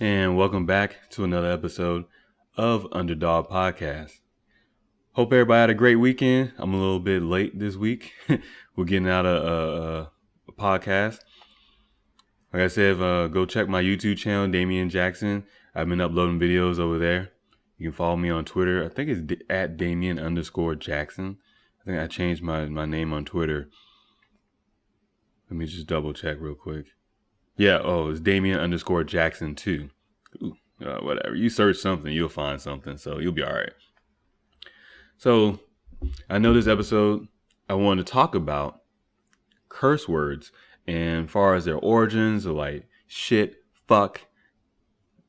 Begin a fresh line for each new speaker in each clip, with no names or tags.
And welcome back to another episode of Underdog Podcast. Hope everybody had a great weekend. I'm a little bit late this week. We're getting out a podcast. Like I said, go check my YouTube channel, Damian Jackson. I've been uploading videos over there. You can follow me on Twitter. I think it's at Damian_Jackson. I think I changed my name on Twitter. Let me just double check real quick. Yeah, it's Damian_Jackson too. Ooh, whatever. You search something, you'll find something. So you'll be all right. So I know this episode, I want to talk about curse words and as far as their origins, or like shit, fuck,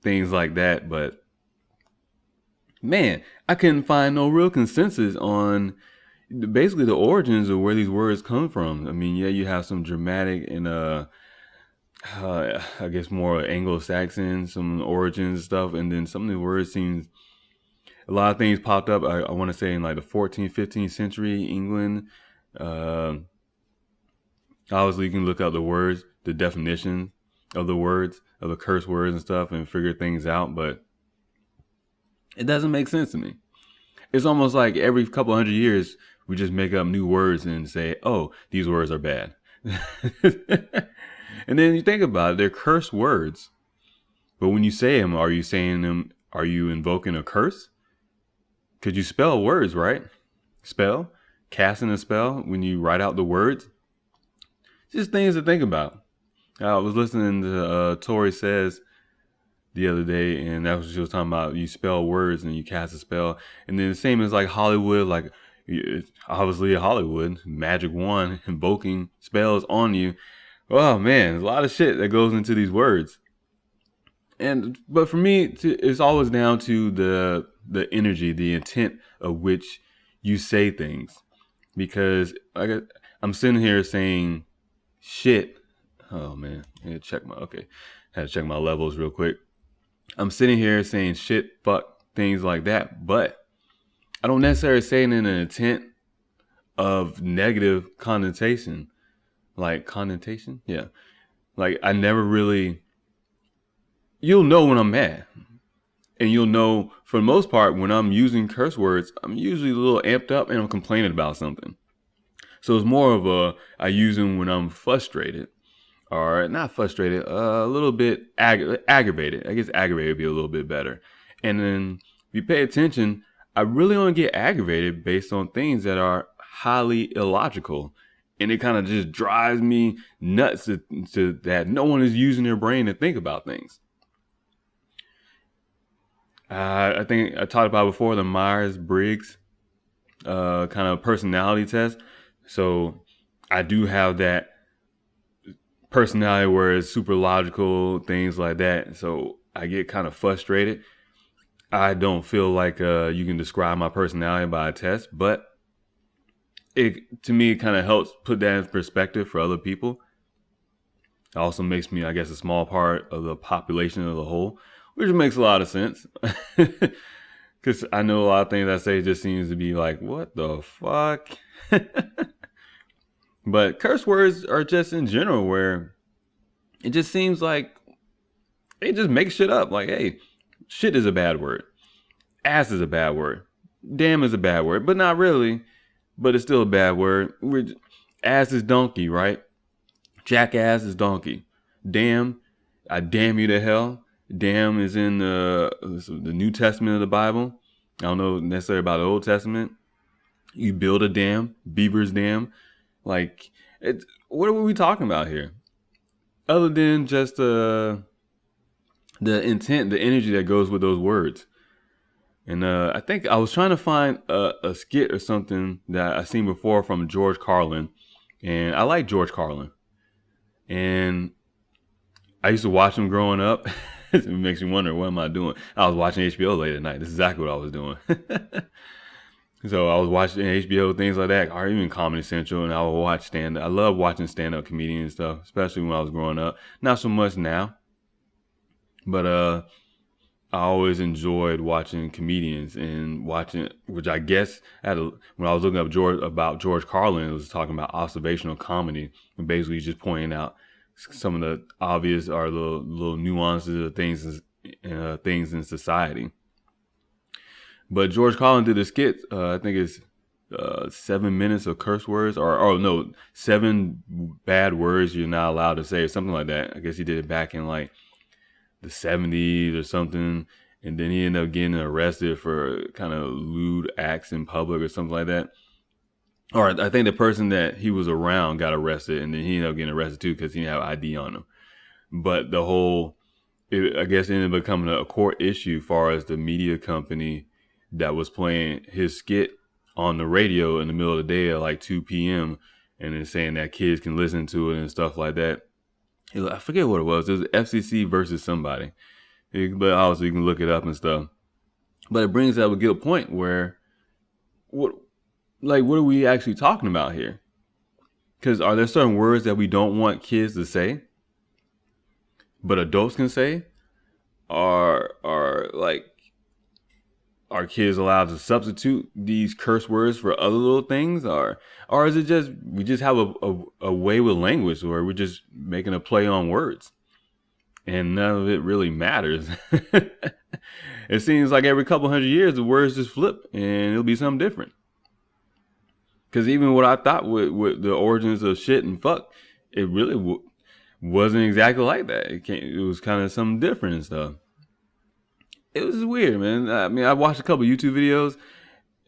things like that. But man, I couldn't find no real consensus on basically the origins of where these words come from. I mean, yeah, you have some dramatic and I guess more Anglo-Saxon, some origins and stuff, and then some of the words seems a lot of things popped up. I want to say in like the 14th, 15th century England. Obviously, you can look up the words, the definition of the words, of the curse words and stuff, and figure things out. But it doesn't make sense to me. It's almost like every couple hundred years, we just make up new words and say, "Oh, these words are bad." And then you think about it, they're curse words. But when you say them, are you saying them? Are you invoking a curse? Because you spell words, right? Spell, casting a spell when you write out the words. Just things to think about. I was listening to Tori Says the other day, and that's what she was talking about. You spell words and you cast a spell. And then the same as like Hollywood, like it's obviously Hollywood, magic wand, invoking spells on you. Oh man, there's a lot of shit that goes into these words. But for me, it's always down to the energy, the intent of which you say things. Because I'm sitting here saying shit. Oh man, I had to check my levels real quick. I'm sitting here saying shit, fuck, things like that, but I don't necessarily say it in an intent of negative connotation. Like connotation? Yeah. Like I never really, you'll know when I'm mad. And you'll know for the most part when I'm using curse words, I'm usually a little amped up and I'm complaining about something. So it's more of I use them when I'm frustrated. Or not frustrated, a little bit aggravated. I guess aggravated would be a little bit better. And then if you pay attention, I really only get aggravated based on things that are highly illogical. And it kind of just drives me nuts to that no one is using their brain to think about things. I think I talked about before the Myers-Briggs kind of personality test. So I do have that personality where it's super logical, things like that. So I get kind of frustrated. I don't feel like you can describe my personality by a test, but to me, it kind of helps put that in perspective for other people. It also makes me, I guess, a small part of the population of the whole, which makes a lot of sense. Because I know a lot of things I say just seems to be like, what the fuck? But curse words are just in general where it just seems like they just make shit up. Like, hey, shit is a bad word. Ass is a bad word. Damn is a bad word, but not really. But it's still a bad word. Ass is donkey, right? Jackass is donkey. Damn, I damn you to hell. Damn is in the New Testament of the Bible. I don't know necessarily about the Old Testament. You build a dam, beaver's dam. Like, what are we talking about here? Other than just the intent, the energy that goes with those words. And I think I was trying to find a skit or something that I seen before from George Carlin. And I like George Carlin. And I used to watch him growing up. It makes me wonder, what am I doing? I was watching HBO late at night. This is exactly what I was doing. So I was watching HBO, things like that, or even Comedy Central, and I would watch stand-up. I love watching stand-up comedians and stuff, especially when I was growing up. Not so much now, but I always enjoyed watching comedians and watching, which I guess when I was looking up about George Carlin, it was talking about observational comedy, and basically just pointing out some of the obvious or little nuances of things things in society. But George Carlin did a skit. I think it's 7 minutes of curse words, or no, 7 bad words you're not allowed to say, or something like that. I guess he did it back in like the 70s or something. And then he ended up getting arrested for kind of lewd acts in public or something like that. Or I think the person that he was around got arrested, and then he ended up getting arrested too because he didn't have ID on him. But the whole, I guess, it ended up becoming a court issue as far as the media company that was playing his skit on the radio in the middle of the day at like 2 p.m. and then saying that kids can listen to it and stuff like that. I forget what it was. It was FCC versus somebody. But obviously you can look it up and stuff. But it brings up a good point where, what are we actually talking about here? Because are there certain words that we don't want kids to say, but adults can say? Are kids allowed to substitute these curse words for other little things, or is it just we just have a way with language where we're just making a play on words? And none of it really matters. It seems like every couple hundred years, the words just flip and it'll be something different. Because even what I thought with the origins of shit and fuck, it really wasn't exactly like that. It was kind of something different and stuff. It was weird, man. I mean, I watched a couple YouTube videos,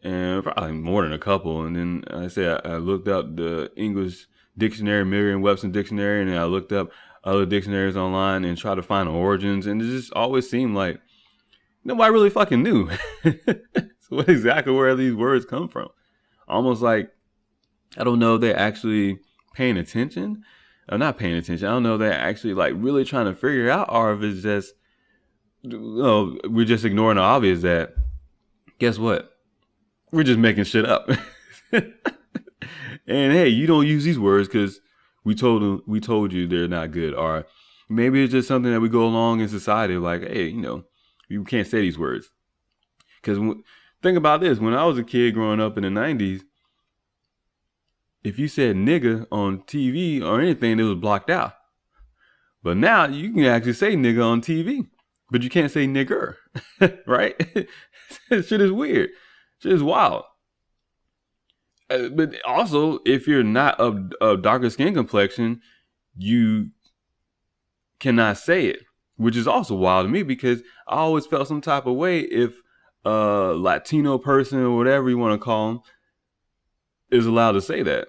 and probably more than a couple. And then I looked up the English dictionary, Merriam-Webster dictionary, and then I looked up other dictionaries online and try to find origins, and it just always seemed like nobody really fucking knew so exactly where these words come from. Almost like, I don't know if they're actually paying attention or not paying attention. I don't know if they're actually like really trying to figure out, or if it's just, we're just ignoring the obvious that, guess what? We're just making shit up. And hey, you don't use these words because we told you they're not good. Or maybe it's just something that we go along in society like, hey, you can't say these words. Because think about this. When I was a kid growing up in the 90s, if you said nigga on TV or anything, it was blocked out. But now you can actually say nigga on TV, but you can't say nigger, right? Shit is weird. Shit is wild. But also, if you're not of darker skin complexion, you cannot say it, which is also wild to me, because I always felt some type of way if a Latino person or whatever you want to call them is allowed to say that.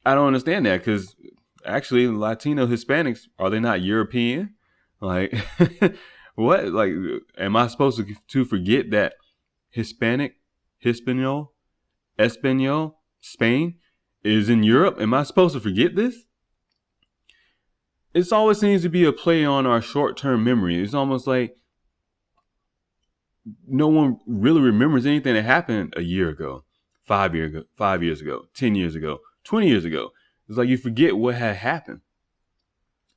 I don't understand that, because actually Latino Hispanics, are they not European? Like, what? Like, am I supposed to forget that Hispanic, Hispanol, Espanol, Spain is in Europe? Am I supposed to forget this? It always seems to be a play on our short-term memory. It's almost like no one really remembers anything that happened a year ago, 5 years ago, 10 years ago, 20 years ago. It's like you forget what had happened.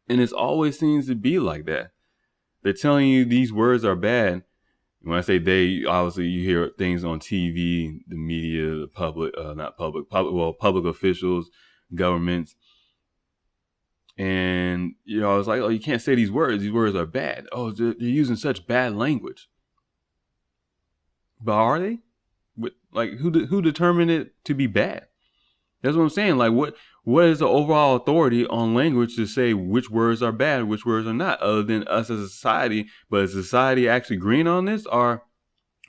And it always seems to be like that. They're telling you these words are bad. When I say they, obviously you hear things on TV, the media, the public, public officials, governments. And, I was like, oh, you can't say these words. These words are bad. Oh, they're using such bad language. But are they? Like, who determined it to be bad? That's what I'm saying. Like, what is the overall authority on language to say which words are bad, which words are not, other than us as a society? But is society actually agreeing on this, or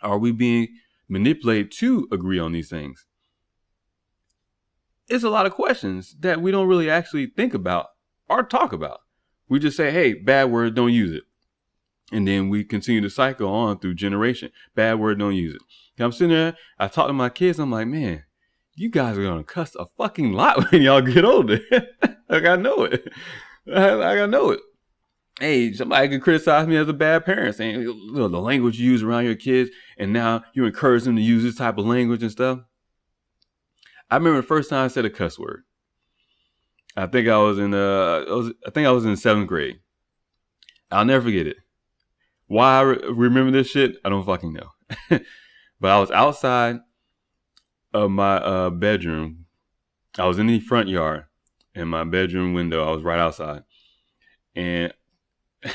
are we being manipulated to agree on these things? It's a lot of questions that we don't really actually think about or talk about. We just say, hey, bad word, don't use it. And then we continue to cycle on through generation. Bad word, don't use it. I'm sitting there, I talk to my kids, I'm like, man, you guys are going to cuss a fucking lot when y'all get older. Like, I know it. I know it. Hey, somebody could criticize me as a bad parent, saying the language you use around your kids, and now you encourage them to use this type of language and stuff. I remember the first time I said a cuss word. I think I was in 7th grade. I'll never forget it. Why I remember this shit, I don't fucking know. But I was outside of my bedroom. I was in the front yard, in my bedroom window. I was right outside, and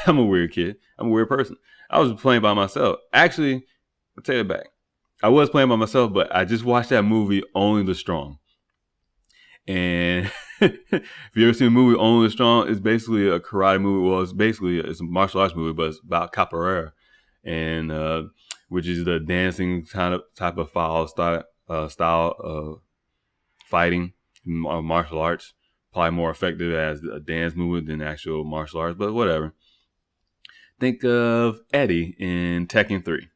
I'm a weird kid. I'm a weird person. I was playing by myself. Actually, I'll take it back. I was playing by myself, but I just watched that movie, Only the Strong. And if you ever seen a movie, Only the Strong, it's basically a karate movie. Well, it's a martial arts movie, but it's about capoeira, and which is the dancing type of style of fighting, martial arts. Probably more effective as a dance movement than actual martial arts, but whatever. Think of Eddie in Tekken 3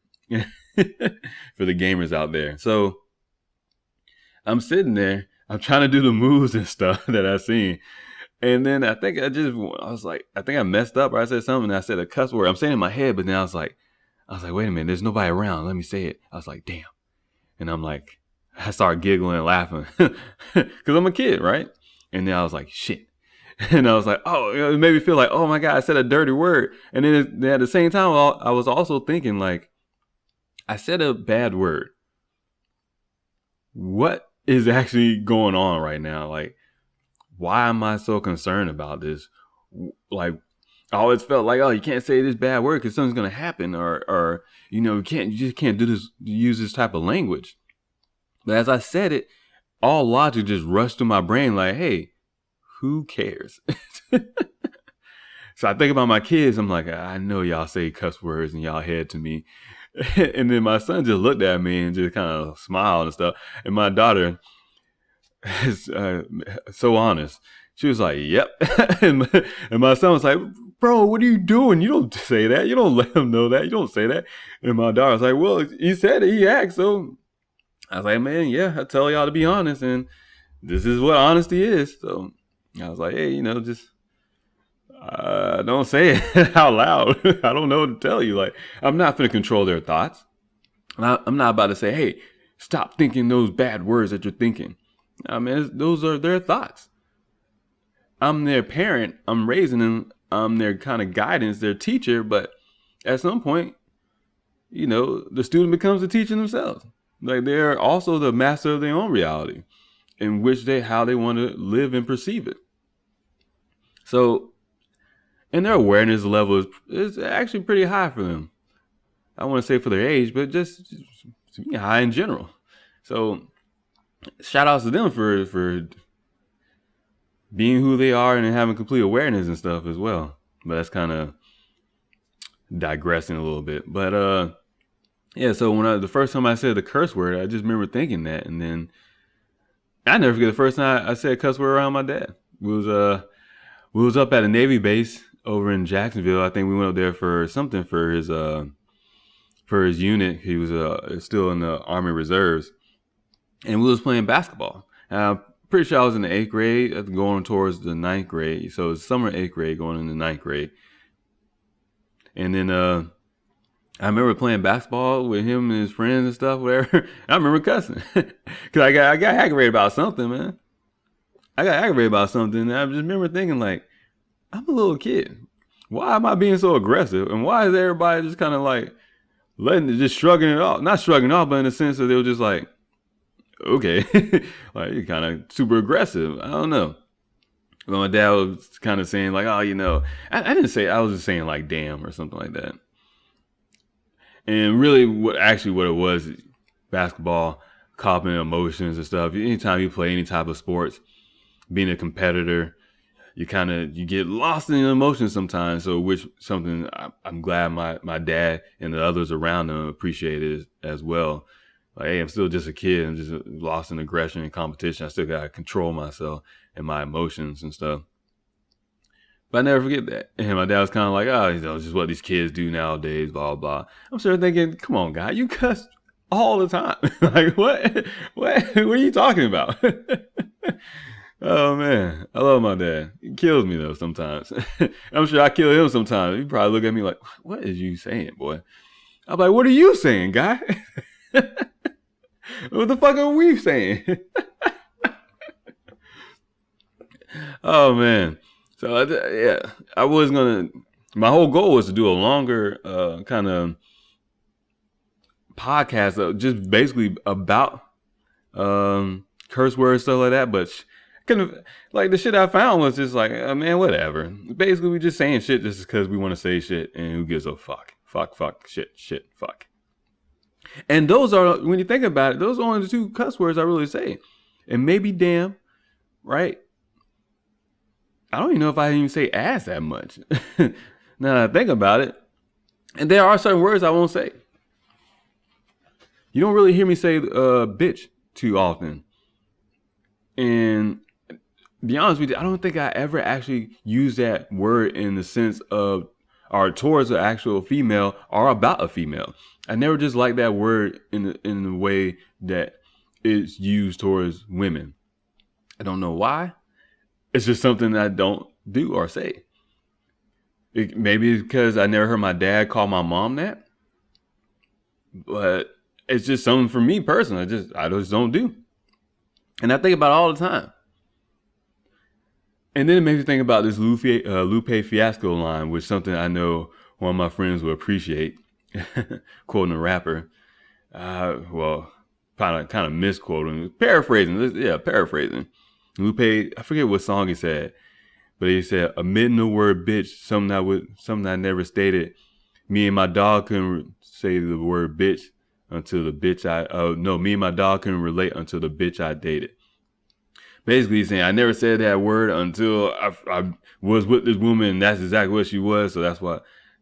for the gamers out there. So I'm sitting there, I'm trying to do the moves and stuff that I seen. And then I think I was like, I think I messed up or I said something and I said a cuss word. I'm saying it in my head, but then I was like, wait a minute, there's nobody around. Let me say it. I was like, damn. And I'm like, I started giggling and laughing because I'm a kid, right? And then I was like, shit. And I was like, oh, it made me feel like, oh my God, I said a dirty word. And then at the same time, I was also thinking like, I said a bad word. What is actually going on right now? Like, why am I so concerned about this? Like, I always felt like, oh, you can't say this bad word because something's going to happen or, you just can't use this type of language. But as I said it, all logic just rushed to my brain like, hey, who cares? So I think about my kids. I'm like, I know y'all say cuss words and y'all head to me. And then my son just looked at me and just kind of smiled and stuff. And my daughter is so honest. She was like, yep. and my son was like, bro, what are you doing? You don't say that. You don't let him know that. You don't say that. And my daughter was like, well, he said it. He asked. So I was like, man, yeah, I tell y'all to be honest. And this is what honesty is. So I was like, hey, just don't say it out loud. I don't know what to tell you. Like, I'm not going to control their thoughts. I'm not about to say, hey, stop thinking those bad words that you're thinking. I mean, those are their thoughts. I'm their parent. I'm raising them. I'm their kind of guidance, their teacher. But at some point, the student becomes the teacher themselves. Like, they're also the master of their own reality, in which how they want to live and perceive it. So, and their awareness level is actually pretty high for them. I want to say for their age, but just high in general. So, shout outs to them for being who they are and having complete awareness and stuff as well. But that's kind of digressing a little bit. But yeah. So the first time I said the curse word, I just remember thinking that, and then I never forget the first time I said a cuss word around my dad. We was up at a Navy base over in Jacksonville. I think we went up there for something for his unit. He was still in the Army Reserves, and we was playing basketball. I'm pretty sure I was in the 8th grade, going towards the 9th grade. So it's summer 8th grade, going into 9th grade. And then I remember playing basketball with him and his friends and stuff, whatever. I remember cussing because I got aggravated about something, man. I got aggravated about something. And I just remember thinking, like, I'm a little kid. Why am I being so aggressive? And why is everybody just kind of like just shrugging it off? Not shrugging it off, but in the sense that they were just like, okay, like, you're kind of super aggressive. I don't know. But my dad was kind of saying like, oh, I didn't say, I was just saying like, damn, or something like that. And really what it was, basketball, caught in emotions and stuff. Anytime you play any type of sports, being a competitor, you get lost in emotions sometimes. So which something I'm glad my dad and the others around him appreciated as well. Like, hey, I'm still just a kid. I'm just lost in aggression and competition. I still got to control myself and my emotions and stuff. But I never forget that. And my dad was kind of like, oh, it's just what these kids do nowadays, blah, blah. I'm sure thinking, come on, guy, you cuss all the time. Like, what are you talking about? Oh, man, I love my dad. He kills me, though, sometimes. I'm sure I kill him sometimes. He probably look at me like, what is you saying, boy? I'm like, what are you saying, guy? What the fuck are we saying? Oh, man. So, yeah, I was going to, my whole goal was to do a longer kind of podcast, just basically about curse words, stuff like that. But Couldn't like the shit I found was just like, man, whatever. Basically, we just saying shit just because we want to say shit, and who gives a fuck? Fuck, shit, fuck. And those are, when you think about it, those are only the two cuss words I really say. And maybe damn, right? I don't even know if I even say ass that much. Now that I think about it. And there are certain words I won't say. You don't really hear me say bitch too often. And be honest with you, I don't think I ever actually use that word in the sense of, or towards an actual female or about a female. I never just like that word in the way that it's used towards women. I don't know why. It's just something that I don't do or say. Maybe it's because I never heard my dad call my mom that. But it's just something for me personally. I just don't do. And I think about it all the time. And then it makes me think about this Lupe Fiasco line, which is something I know one of my friends will appreciate, quoting a rapper. Well, kind of misquoting, paraphrasing. Lupe, I forget what song he said, but he said, "Omitting the word bitch, something I never stated. Me and my dog couldn't say the word bitch until the bitch me and my dog couldn't relate until the bitch I dated." Basically, he's saying I never said that word until I was with this woman, and that's exactly what she was. So that's why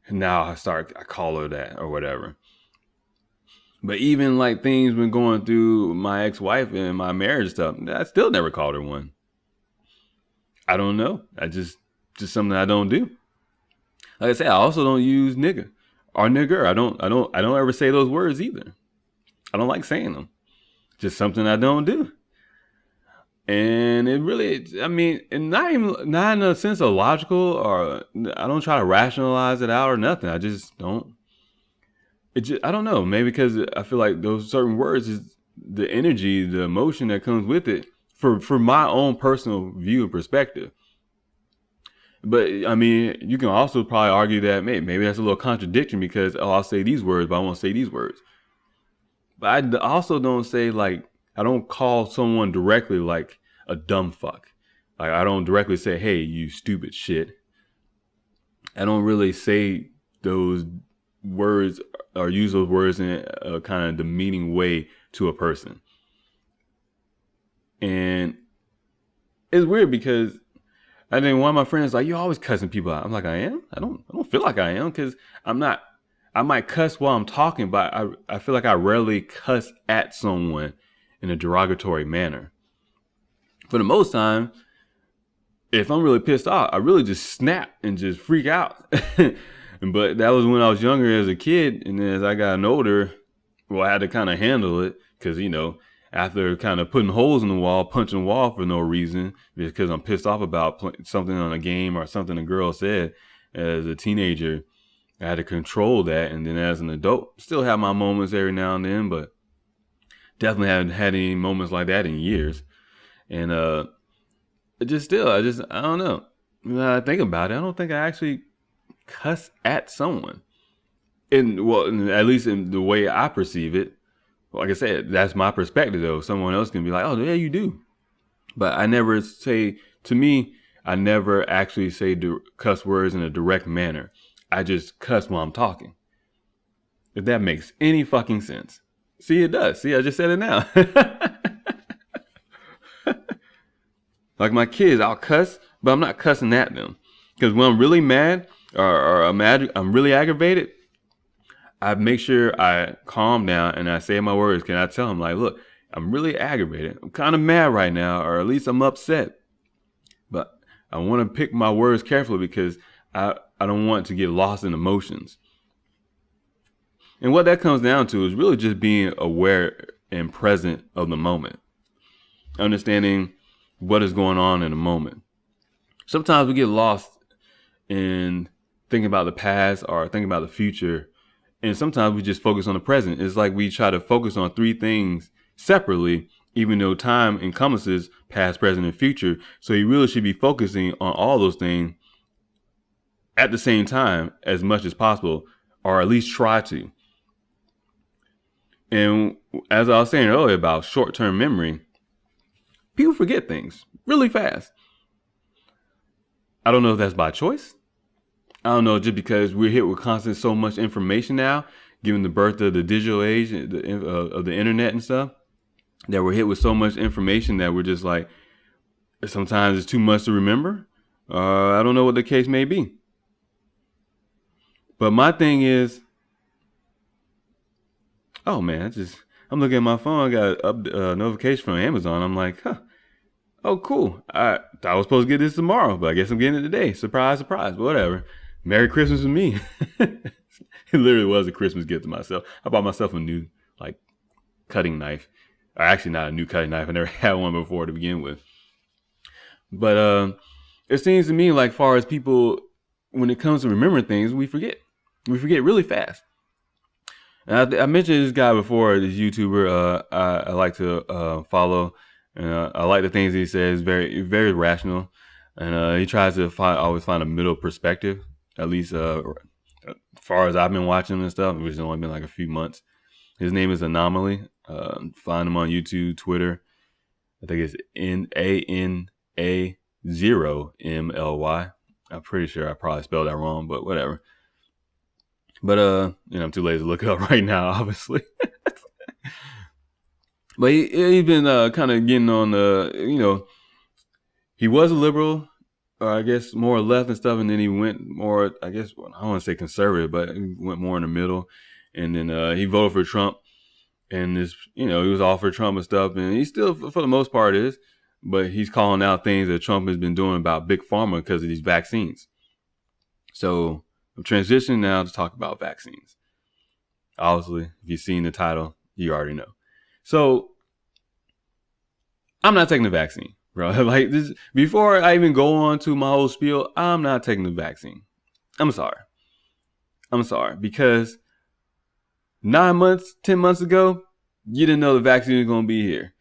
now I call her that or whatever. But even like things been going through my ex-wife and my marriage stuff, I still never called her one. I don't know. I just something I don't do. Like I said, I also don't use nigga or nigger. I don't ever say those words either. I don't like saying them. Just something I don't do. And it really, I mean, and not in a sense of logical, or I don't try to rationalize it out or nothing. I just don't. I don't know. Maybe because I feel like those certain words is the energy, the emotion that comes with it for my own personal view and perspective. But I mean, you can also probably argue that maybe that's a little contradiction because I'll say these words, but I won't say these words. But I also don't say like, I don't call someone directly like a dumb fuck. Like I don't directly say, "Hey, you stupid shit." I don't really say those words or use those words in a kind of demeaning way to a person. And it's weird because I think one of my friends like, "You're always cussing people out." I'm like, I am? I don't feel like I am, because I'm not. I might cuss while I'm talking, but I feel like I rarely cuss at someone in a derogatory manner. For the most time, if I'm really pissed off, I really just snap and just freak out. But that was when I was younger as a kid, and then as I got older, well, I had to kind of handle it because, after kind of putting holes in the wall, punching the wall for no reason, because I'm pissed off about something on a game or something a girl said as a teenager, I had to control that. And then as an adult, still have my moments every now and then, but definitely haven't had any moments like that in years. And I don't know. When I think about it, I don't think I actually cuss at someone. At least in the way I perceive it. Like I said, that's my perspective though. Someone else can be like, "Oh yeah, you do." But I never actually say cuss words in a direct manner. I just cuss while I'm talking. If that makes any fucking sense. See, it does. See, I just said it now. Like my kids, I'll cuss, but I'm not cussing at them. Because when I'm really mad or I'm really aggravated, I make sure I calm down and I say my words. Can I tell them like, "Look, I'm really aggravated. I'm kind of mad right now, or at least I'm upset. But I want to pick my words carefully because I don't want to get lost in emotions." And what that comes down to is really just being aware and present of the moment. Understanding what is going on in the moment. Sometimes we get lost in thinking about the past or thinking about the future. And sometimes we just focus on the present. It's like we try to focus on three things separately, even though time encompasses past, present, and future. So you really should be focusing on all those things at the same time as much as possible, or at least try to. And as I was saying earlier about short-term memory, People forget things really fast. I don't know if that's by choice. I don't know, just because we're hit with constant so much information now, given the birth of the digital age of the internet and stuff, that we're hit with so much information that we're just like, sometimes it's too much to remember. I don't know what the case may be. But my thing is, oh man, I'm looking at my phone. I got a notification from Amazon. I'm like, huh. Oh, cool. I thought I was supposed to get this tomorrow, but I guess I'm getting it today. Surprise, surprise. But whatever. Merry Christmas with me. It literally was a Christmas gift to myself. I bought myself a new cutting knife. Or actually, not a new cutting knife. I never had one before to begin with. But it seems to me like, far as people, when it comes to remembering things, we forget. We forget really fast. And I mentioned this guy before, this YouTuber I like to follow. And I like the things he says. Very, very rational. And he tries to always find a middle perspective, at least as far as I've been watching him and stuff, which has only been like a few months. His name is Anomaly. Find him on YouTube, Twitter. I think it's NANA0MLY. I'm pretty sure I probably spelled that wrong, but whatever. But I'm too lazy to look it up right now, obviously. But he's been kind of getting on the, he was a liberal, or I guess more left and stuff, and then he went more, I guess, I don't want to say conservative, but he went more in the middle. And then he voted for Trump, and this, he was all for Trump and stuff, and he still, for the most part, is. But he's calling out things that Trump has been doing about Big Pharma because of these vaccines. So I'm transitioning now to talk about vaccines. Obviously, if you've seen the title, you already know. So I'm not taking the vaccine, bro. Like this, before I even go on to my whole spiel, I'm not taking the vaccine. I'm sorry, because 9 months, 10 months ago, you didn't know the vaccine was going to be here.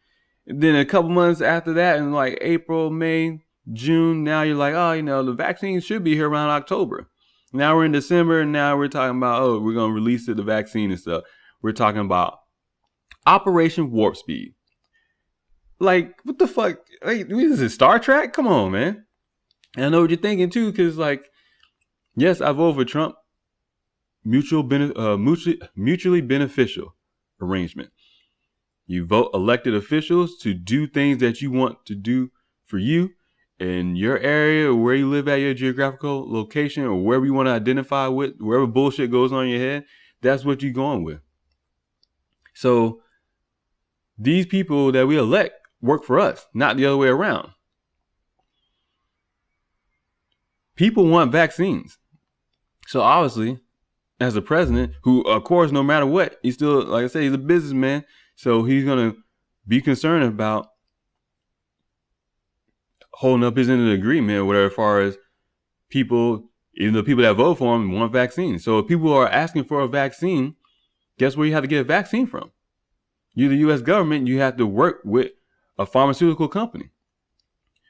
And then a couple months after that, in like April, May, June, now you're like, oh, the vaccine should be here around October. Now we're in December, and now we're talking about, we're going to release the vaccine and stuff. We're talking about Operation Warp Speed. Like, what the fuck? Like, is it Star Trek? Come on, man. And I know what you're thinking, too, because, yes, I voted for Trump. Mutually beneficial arrangement. You vote elected officials to do things that you want to do for you in your area, or where you live at, your geographical location, or wherever you want to identify with, wherever bullshit goes on in your head. That's what you're going with. So these people that we elect work for us, not the other way around. People want vaccines. So obviously, as a president, who, of course, no matter what, he's still, like I said, he's a businessman. So he's going to be concerned about holding up his end of the agreement or whatever, as far as people, even the people that vote for him, want vaccines. So if people are asking for a vaccine, guess where you have to get a vaccine from? You're the U.S. government. You have to work with a pharmaceutical company.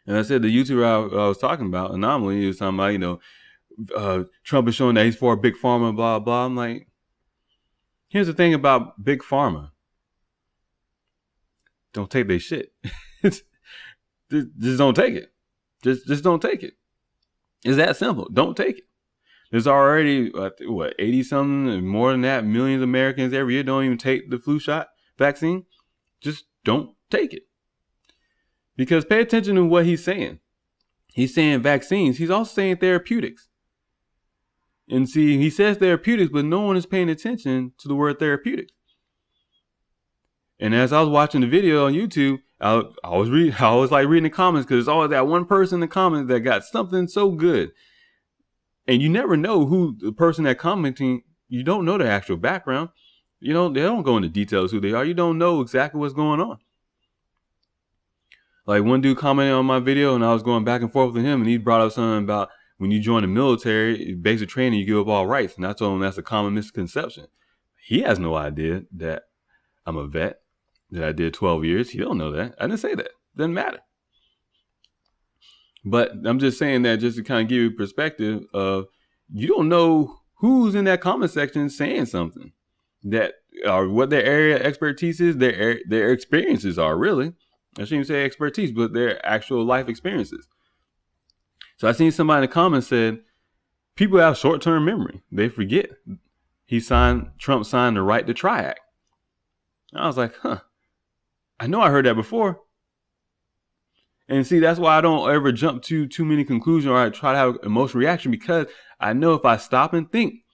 And I said the YouTuber I was talking about, Anomaly, he was talking about, Trump is showing that he's for Big Pharma, blah, blah. I'm like, here's the thing about Big Pharma. Don't take their shit. Just don't take it. Just don't take it. It's that simple. Don't take it. There's already, 80-something, more than that, millions of Americans every year don't even take the flu shot vaccine. Just don't take it. Because pay attention to what he's saying. He's saying vaccines. He's also saying therapeutics. And see, he says therapeutics, but no one is paying attention to the word therapeutics. And as I was watching the video on YouTube, I was reading the comments, because there's always that one person in the comments that got something so good. And you never know who the person that commenting, you don't know their actual background. They don't go into details who they are. You don't know exactly what's going on. Like one dude commented on my video, and I was going back and forth with him, and he brought up something about when you join the military, basic training, you give up all rights. And I told him that's a common misconception. He has no idea that I'm a vet, that I did 12 years. He don't know that. I didn't say that. Doesn't matter. But I'm just saying that just to kind of give you perspective of, you don't know who's in that comment section saying something that, or what their area of expertise is, their experiences are really. I shouldn't even say expertise, but their actual life experiences. So I seen somebody in the comments said, people have short-term memory. They forget. Trump signed the Right to Try Act. I was like, I know I heard that before. And see, that's why I don't ever jump to too many conclusions or I try to have an emotional reaction, because I know if I stop and think,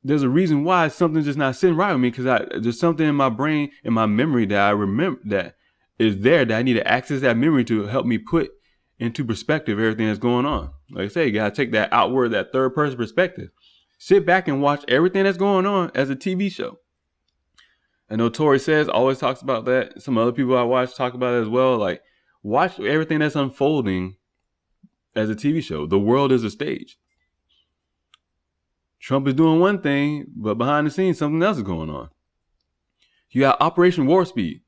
there's a reason why something's just not sitting right with me, because there's something in my brain, in my memory that I remember that is there, that I need to access that memory to help me put into perspective everything that's going on. Like I say, you got to take that outward, that third person perspective. Sit back and watch everything that's going on as a TV show. I know Tori Says always talks about that. Some other people I watch talk about it as well. Like, watch everything that's unfolding as a TV show. The world is a stage. Trump is doing one thing, but behind the scenes, something else is going on. You got Operation Warp Speed.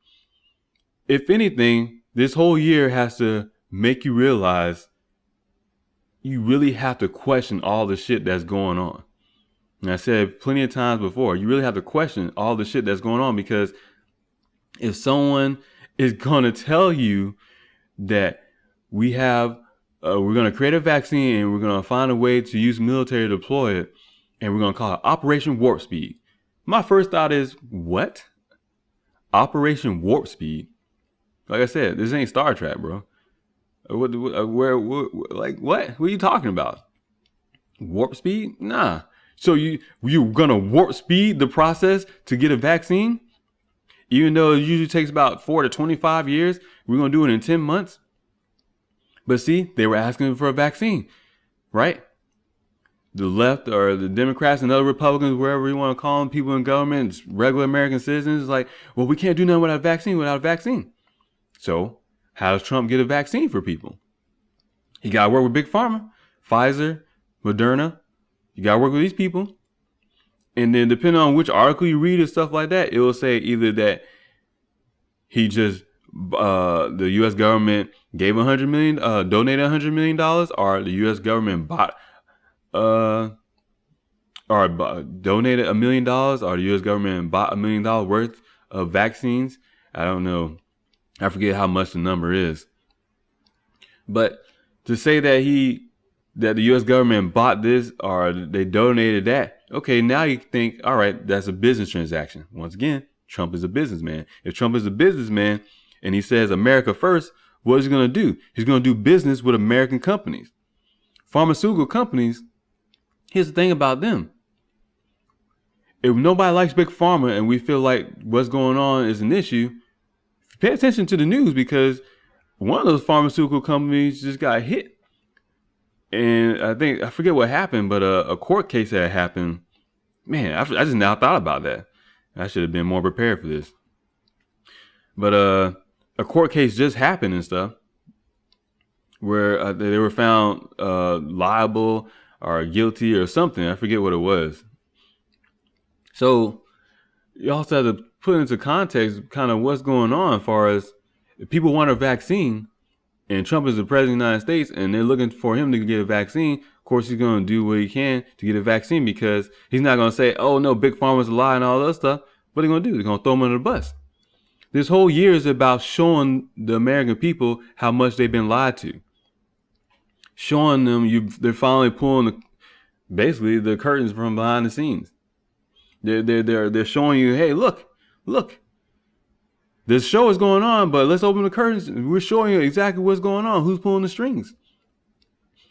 If anything, this whole year has to make you realize you really have to question all the shit that's going on. And I said plenty of times before, you really have to question all the shit that's going on, because if someone is going to tell you that we're going to create a vaccine and we're going to find a way to use military to deploy it, and we're going to call it Operation Warp Speed, my first thought is, what? Operation Warp Speed? Like I said, this ain't Star Trek, bro. What? What are you talking about? Warp speed? Nah. So you're gonna warp speed the process to get a vaccine, even though it usually takes about 4 to 25 years. We're gonna do it in 10 months. But see, they were asking for a vaccine, right? The left or the Democrats and other Republicans, wherever you want to call them, people in government, regular American citizens, like, well, we can't do nothing without a vaccine. So how does Trump get a vaccine for people? He got to work with Big Pharma, Pfizer, Moderna. You got to work with these people. And then depending on which article you read and stuff like that, it will say either that he just, the U.S. government gave donated $100 million, or the U.S. government donated $1 million, or the U.S. government bought $1 million worth of vaccines. I don't know. I forget how much the number is. But to say that the U.S. government bought this or they donated that, okay, now you think, all right, that's a business transaction. Once again, Trump is a businessman. If Trump is a businessman and he says America first, what is he going to do? He's going to do business with American companies. Pharmaceutical companies, here's the thing about them. If nobody likes Big Pharma and we feel like what's going on is an issue, pay attention to the news, because one of those pharmaceutical companies just got hit. And I forget what happened, but a court case that happened. Man, I just now thought about that. I should have been more prepared for this. But a court case just happened and stuff, where they were found liable or guilty or something. I forget what it was. So you also have to put into context kind of what's going on as far as if people want a vaccine and Trump is the president of the United States and they're looking for him to get a vaccine. Of course, he's going to do what he can to get a vaccine, because he's not going to say, oh, no, Big Pharma's a lie and all that stuff. What are they going to do? They're going to throw him under the bus. This whole year is about showing the American people how much they've been lied to. Showing them they're finally pulling basically the curtains from behind the scenes. They're showing you, hey, look. This show is going on, but let's open the curtains. We're showing you exactly what's going on. Who's pulling the strings?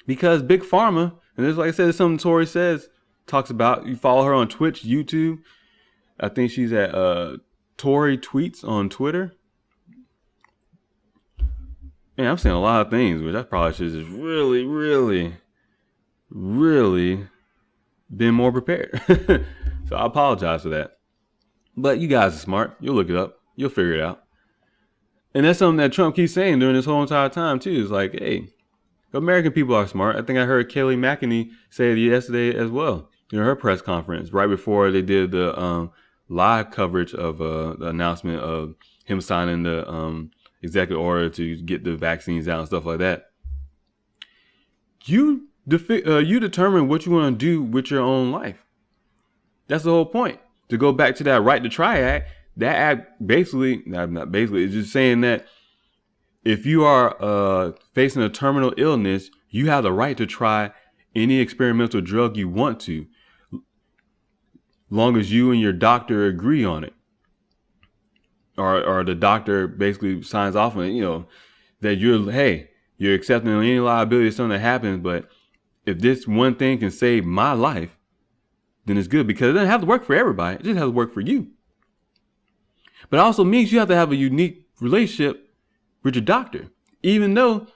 Because Big Pharma, and this, like I said, it's something Tori Says talks about. You follow her on Twitch, YouTube. I think she's at Tori Tweets on Twitter. Man, I'm saying a lot of things, which I probably should just really, really, really been more prepared. So I apologize for that. But you guys are smart. You'll look it up. You'll figure it out. And that's something that Trump keeps saying during this whole entire time, too. It's like, hey, American people are smart. I think I heard Kelly McEnany say it yesterday as well during her press conference, right before they did the live coverage of the announcement of him signing the executive order to get the vaccines out and stuff like that. You determine what you want to do with your own life. That's the whole point. To go back to that Right to Try Act, that act basically, not basically, it's just saying that if you are facing a terminal illness, you have the right to try any experimental drug you want to, long as you and your doctor agree on it, or the doctor basically signs off on it. That you're accepting any liability if something that happens, but if this one thing can save my life, then it's good, because it doesn't have to work for everybody. It just has to work for you. But it also means you have to have a unique relationship with your doctor, even though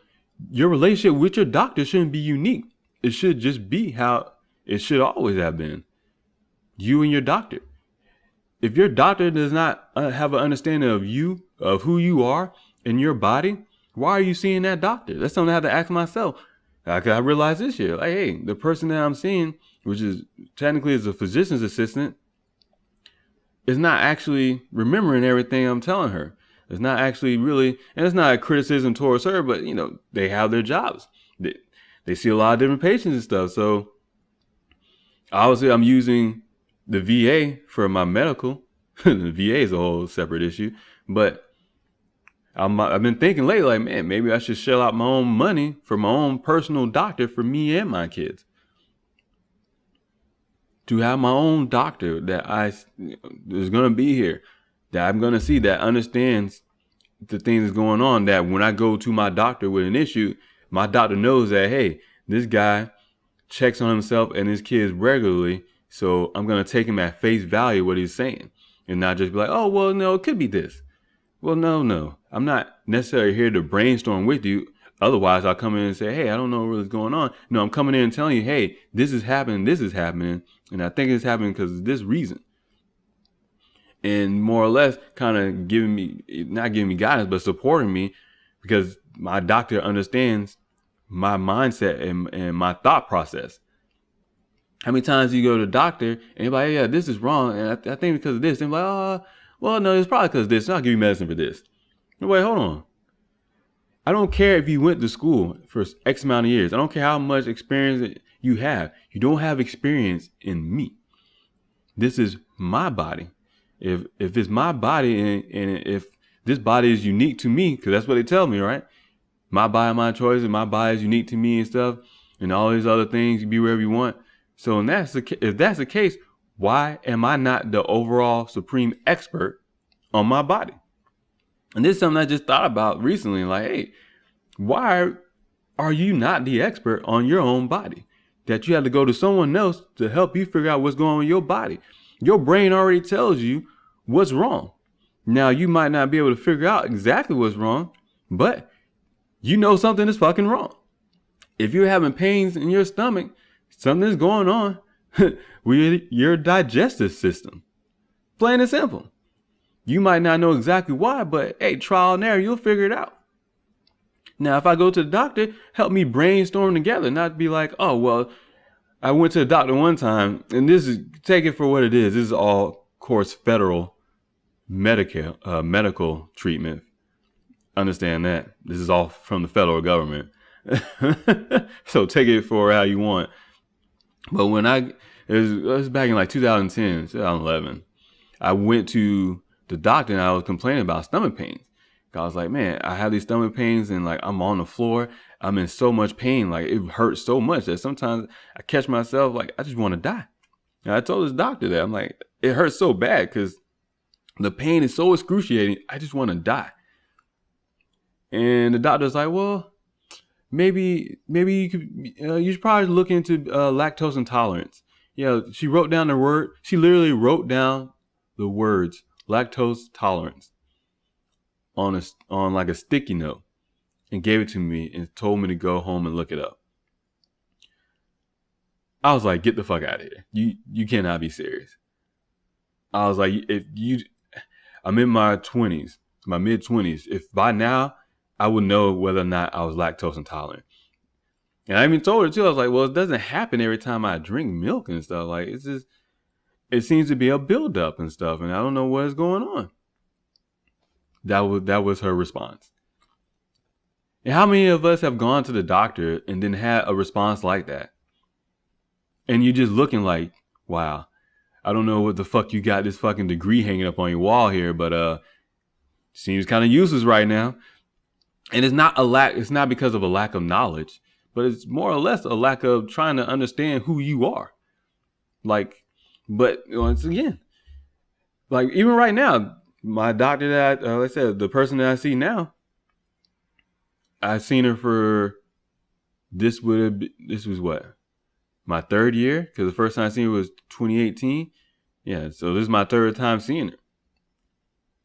your relationship with your doctor shouldn't be unique. It should just be how it should always have been. You and your doctor. If your doctor does not have an understanding of you, of who you are and your body, why are you seeing that doctor? That's something I have to ask myself. I realized this year, like, hey, the person that I'm seeing, which is technically is a physician's assistant, is not actually remembering everything I'm telling her. It's not actually really, and it's not a criticism towards her, but they have their jobs. They see a lot of different patients and stuff. So obviously I'm using the VA for my medical. The VA is a whole separate issue, but I've been thinking lately, like, man, maybe I should shell out my own money for my own personal doctor for me and my kids. To have my own doctor that is going to be here, that I'm going to see, that understands the things that's going on, that when I go to my doctor with an issue, my doctor knows that, hey, this guy checks on himself and his kids regularly, so I'm going to take him at face value what he's saying, and not just be like, oh, well, no, it could be this. Well, no. I'm not necessarily here to brainstorm with you. Otherwise, I'll come in and say, hey, I don't know what really is going on. No, I'm coming in and telling you, hey, this is happening, and I think it's happening because of this reason. And more or less kind of not giving me guidance, but supporting me, because my doctor understands my mindset and my thought process. How many times do you go to the doctor and you're like, yeah, this is wrong, and I think because of this. And I'm like, well, no, it's probably because of this. I'll give you medicine for this. Wait, hold on. I don't care if you went to school for X amount of years. I don't care how much experience you have. You don't have experience in me. This is my body. If it's my body, and if this body is unique to me, because that's what they tell me, right? My body, my choice, and my body is unique to me and stuff, and all these other things, you be wherever you want. So if that's the case, why am I not the overall supreme expert on my body? And this is something I just thought about recently. Like, hey, why are you not the expert on your own body? That you have to go to someone else to help you figure out what's going on with your body. Your brain already tells you what's wrong. Now, you might not be able to figure out exactly what's wrong, but you know something is fucking wrong. If you're having pains in your stomach, something's going on with your digestive system. Plain and simple. You might not know exactly why, but hey, trial and error, you'll figure it out. Now, if I go to the doctor, help me brainstorm together, not be like, oh, well, I went to the doctor one time, and take it for what it is. This is all, of course, federal medical treatment. Understand that. This is all from the federal government. So take it for how you want. But when it was back in like 2010, 2011, I went to the doctor and I was complaining about stomach pains. I was like, man, I have these stomach pains and like I'm on the floor. I'm in so much pain. Like it hurts so much that sometimes I catch myself like I just want to die. And I told this doctor that I'm like, it hurts so bad because the pain is so excruciating. I just want to die. And the doctor's like, well, maybe you could, you should probably look into lactose intolerance. Yeah, she wrote down the word. She literally wrote down the words lactose tolerance on like a sticky note and gave it to me and told me to go home and look it up. I was like, get the fuck out of here. You cannot be serious. I was like, I'm in my 20s, my mid 20s. If by now I would know whether or not I was lactose intolerant. And I even told her too, I was like, well, it doesn't happen every time I drink milk and stuff. Like it's just, it seems to be a buildup and stuff. And I don't know what is going on. That was her response. And how many of us have gone to the doctor and then had a response like that? And you're just looking like, wow, I don't know what the fuck you got this fucking degree hanging up on your wall here, but seems kind of useless right now. And it's not because of a lack of knowledge, but it's more or less a lack of trying to understand who you are. Like, but once again, like even right now, my doctor that like I said, the person that I see now, I've seen her for this was what, my third year, because the first time I seen her was 2018. Yeah, so this is my third time seeing her,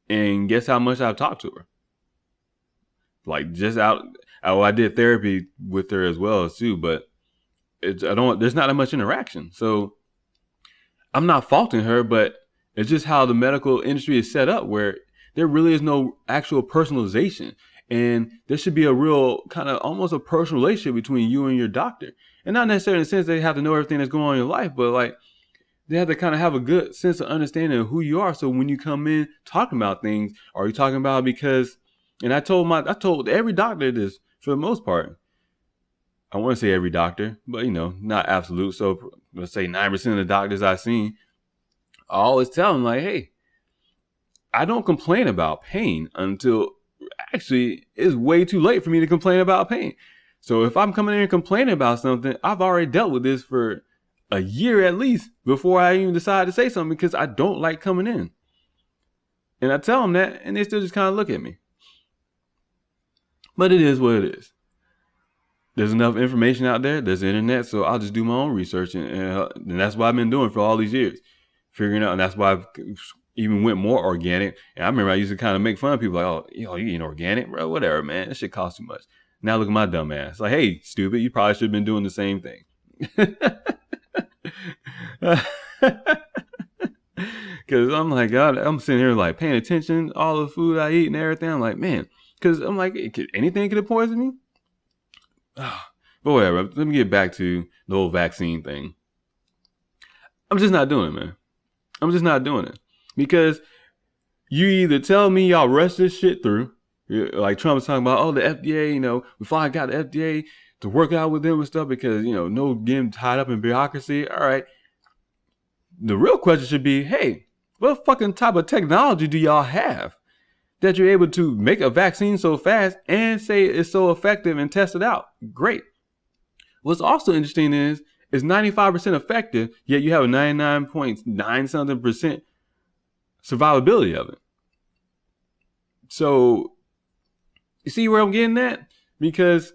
and guess how much I've talked to her? Like just out. Oh, I did therapy with her as well too, but there's not that much interaction. So I'm not faulting her, but it's just how the medical industry is set up, where there really is no actual personalization. And there should be a real kind of almost a personal relationship between you and your doctor. And not necessarily in the sense they have to know everything that's going on in your life, but like they have to kind of have a good sense of understanding of who you are. So when you come in talking about things, are you talking about because, and I told every doctor this for the most part. I want to say every doctor, but not absolute. So let's say 9% of the doctors I've seen, I always tell them like, hey, I don't complain about pain until actually it's way too late for me to complain about pain. So if I'm coming in and complaining about something, I've already dealt with this for a year at least before I even decide to say something, because I don't like coming in. And I tell them that, and they still just kind of look at me. But it is what it is. There's enough information out there. There's the internet, so I'll just do my own research, and that's what I've been doing for all these years, figuring out. And that's why I've even went more organic. And I remember I used to kind of make fun of people like, oh, you eating organic, bro? Whatever, man. That shit costs too much. Now look at my dumb ass. Like, hey, stupid, you probably should have been doing the same thing. Because I'm like, God, I'm sitting here like paying attention, all the food I eat and everything. I'm like, man, because I'm like, anything could have poisoned me. But whatever. Let me get back to the whole vaccine thing. I'm just not doing it, man. I'm just not doing it. Because you either tell me y'all rush this shit through, like Trump's talking about, oh, the FDA, we finally got the FDA to work out with them and stuff because, no getting tied up in bureaucracy. All right. The real question should be, hey, what fucking type of technology do y'all have that you're able to make a vaccine so fast and say it's so effective and test it out? Great. What's also interesting is it's 95% effective, yet you have a 99.9 something percent survivability of it. So you see where I'm getting at? Because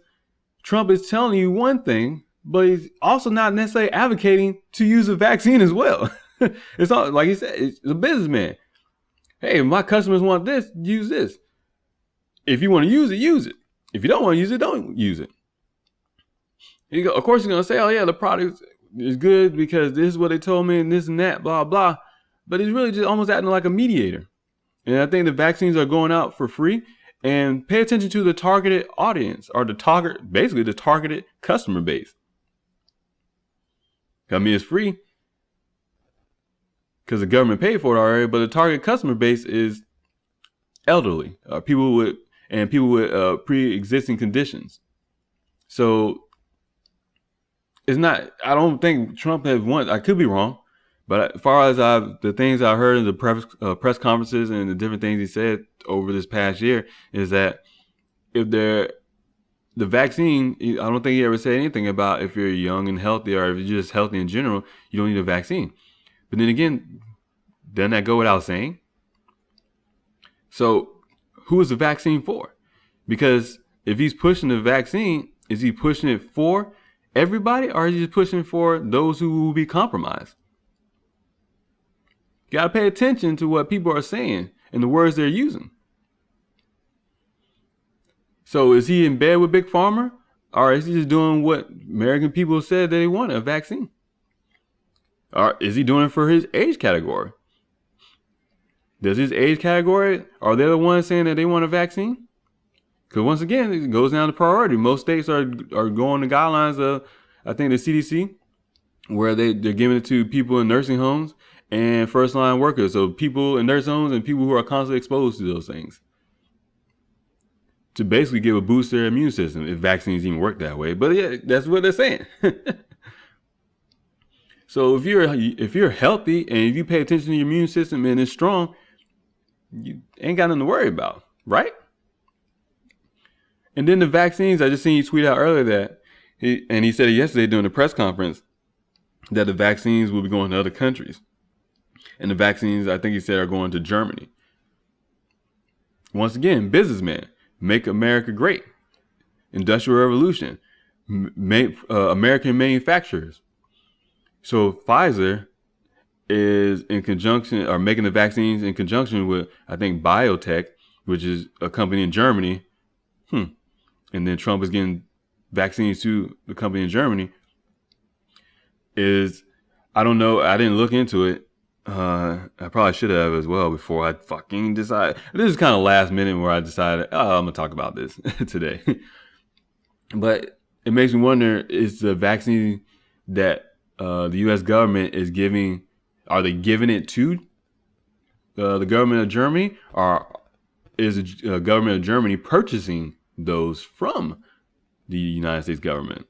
Trump is telling you one thing, but he's also not necessarily advocating to use a vaccine as well. It's all, like he said, it's a businessman. Hey, if my customers want this, use this. If you want to use it, use it. If you don't want to use it, don't use it. Of course, he's going to say, oh, yeah, the product is good because this is what they told me and this and that, blah, blah. But he's really just almost acting like a mediator. And I think the vaccines are going out for free. And pay attention to the targeted audience, or basically the targeted customer base. I mean, it's free because the government paid for it already, but the target customer base is elderly, people with pre-existing conditions. So it's not. I don't think Trump has won. I could be wrong, but as far as the things I heard in the press conferences and the different things he said over this past year is that if the vaccine, I don't think he ever said anything about if you're young and healthy or if you're just healthy in general, you don't need a vaccine. But then again, doesn't that go without saying? So who is the vaccine for? Because if he's pushing the vaccine, is he pushing it for everybody, or is he just pushing it for those who will be compromised? You gotta pay attention to what people are saying and the words they're using. So is he in bed with Big Pharma, or is he just doing what American people said that they want, a vaccine? Or is he doing it for his age category? Does his age category, are they the ones saying that they want a vaccine? Because once again, it goes down to priority. Most states are going to guidelines of, I think, the CDC, where they're giving it to people in nursing homes and first line workers. So people in nursing homes and people who are constantly exposed to those things, to basically give a boost to their immune system, if vaccines even work that way. But yeah, that's what they're saying. So if you're healthy and if you pay attention to your immune system and it's strong, you ain't got nothing to worry about, right? And then the vaccines, I just seen you tweet out earlier that he said it yesterday during the press conference that the vaccines will be going to other countries. And the vaccines, I think he said, are going to Germany. Once again, businessman, make America great. Industrial revolution, make American manufacturers. So Pfizer is in conjunction, or making the vaccines in conjunction with, I think, biotech, which is a company in Germany. And then Trump is getting vaccines to the company in Germany. I don't know. I didn't look into it. I probably should have as well before I fucking decided. This is kind of last minute where I decided, I'm going to talk about this today. But it makes me wonder, is the vaccine that the U.S. government is giving, are they giving it to the government of Germany, or is the government of Germany purchasing those from the United States government?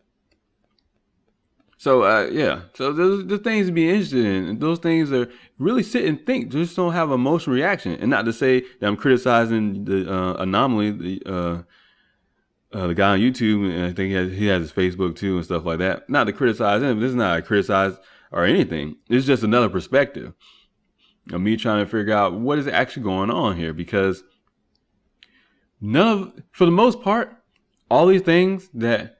So so those the things to be interested in, and those things are really sit and think. Just don't have an emotional reaction, and not to say that I'm criticizing the anomaly, the guy on YouTube, and I think he has his Facebook too and stuff like that. Not to criticize him. This is not a criticize or anything. It's just another perspective of me trying to figure out what is actually going on here, because for the most part, all these things that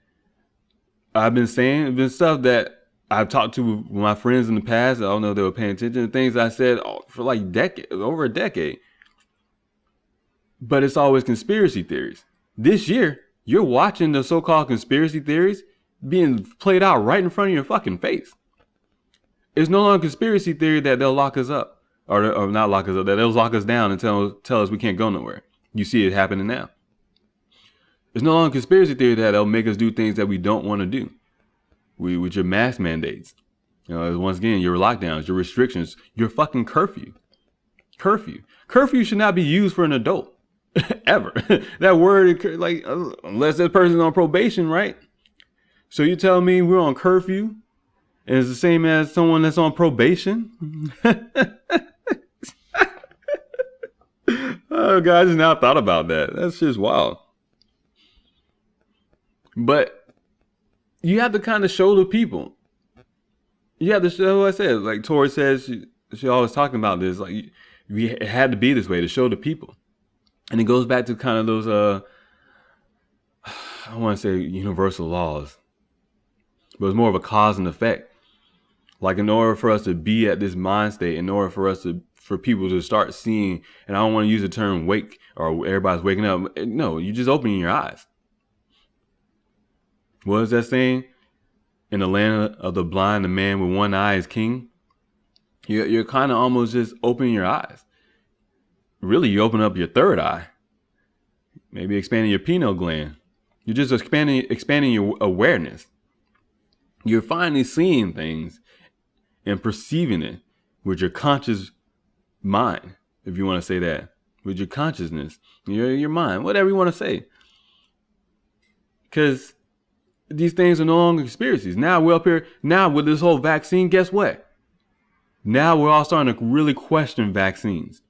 I've been saying have been stuff that I've talked to my friends in the past. I don't know if they were paying attention to things I said for like over a decade. But it's always conspiracy theories. This year, you're watching the so-called conspiracy theories being played out right in front of your fucking face. It's no longer conspiracy theory that they'll lock us up, or not lock us up, that they'll lock us down and tell us we can't go nowhere. You see it happening now. It's no longer conspiracy theory that they'll make us do things that we don't want to do. With your mask mandates, once again, your lockdowns, your restrictions, your fucking curfew. Curfew should not be used for an adult ever. That word, like, unless that person's on probation, right? So you tell me we're on curfew and it's the same as someone that's on probation? Oh God, I just now thought about that. That's just wild. But you have to kind of show the people. You have to show what I said. Like Tori says, she always talking about this. Like, it had to be this way to show the people. And it goes back to kind of those, I want to say universal laws. But it's more of a cause and effect. Like, in order for us to be at this mind state, in order for people to start seeing, and I don't want to use the term wake or everybody's waking up. No, you just opening your eyes. What is that saying? In the land of the blind, the man with one eye is king. You're kind of almost just opening your eyes. Really, you open up your third eye. Maybe expanding your pineal gland. You're just expanding your awareness. You're finally seeing things and perceiving it with your conscious mind, if you want to say that. With your consciousness, your mind, whatever you want to say. Because these things are no longer conspiracies. Now we're up here. Now with this whole vaccine, guess what? Now we're all starting to really question vaccines.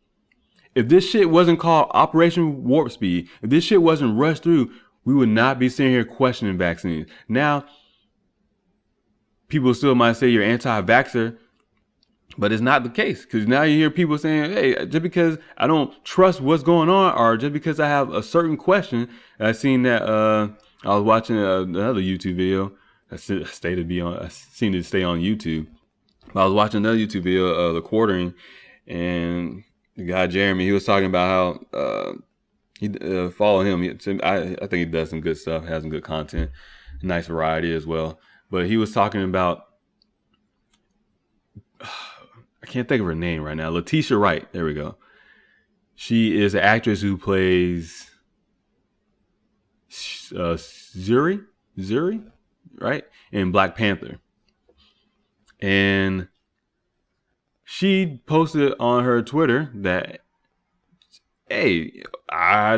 If this shit wasn't called Operation Warp Speed, if this shit wasn't rushed through, we would not be sitting here questioning vaccines. Now, people still might say you're anti-vaxxer, but it's not the case. Because now you hear people saying, hey, just because I don't trust what's going on, or just because I have a certain question. I seen that, I was watching another YouTube video. I seen it stay on YouTube. But I was watching another YouTube video of the quartering, and the guy Jeremy, he was talking about how he follow him. I think he does some good stuff, has some good content, nice variety as well. But he was talking about, I can't think of her name right now. Letitia Wright. There we go. She is an actress who plays Zuri, right? In Black Panther. And she posted on her Twitter that, hey, I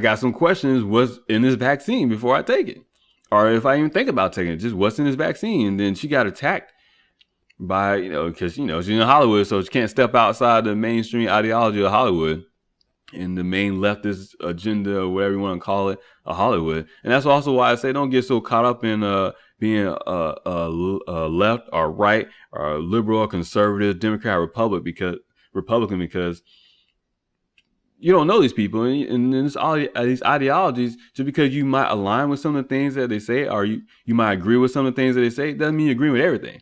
got some questions what's in this vaccine before I take it. Or if I even think about taking it, just what's in this vaccine. And then she got attacked by, because, she's in Hollywood, so she can't step outside the mainstream ideology of Hollywood and the main leftist agenda, or whatever you want to call it, of Hollywood. And that's also why I say don't get so caught up in being left or right or liberal or conservative, Democrat, Republican, because you don't know these people, and these ideologies. Just because you might align with some of the things that they say, or you might agree with some of the things that they say, doesn't mean you agree with everything.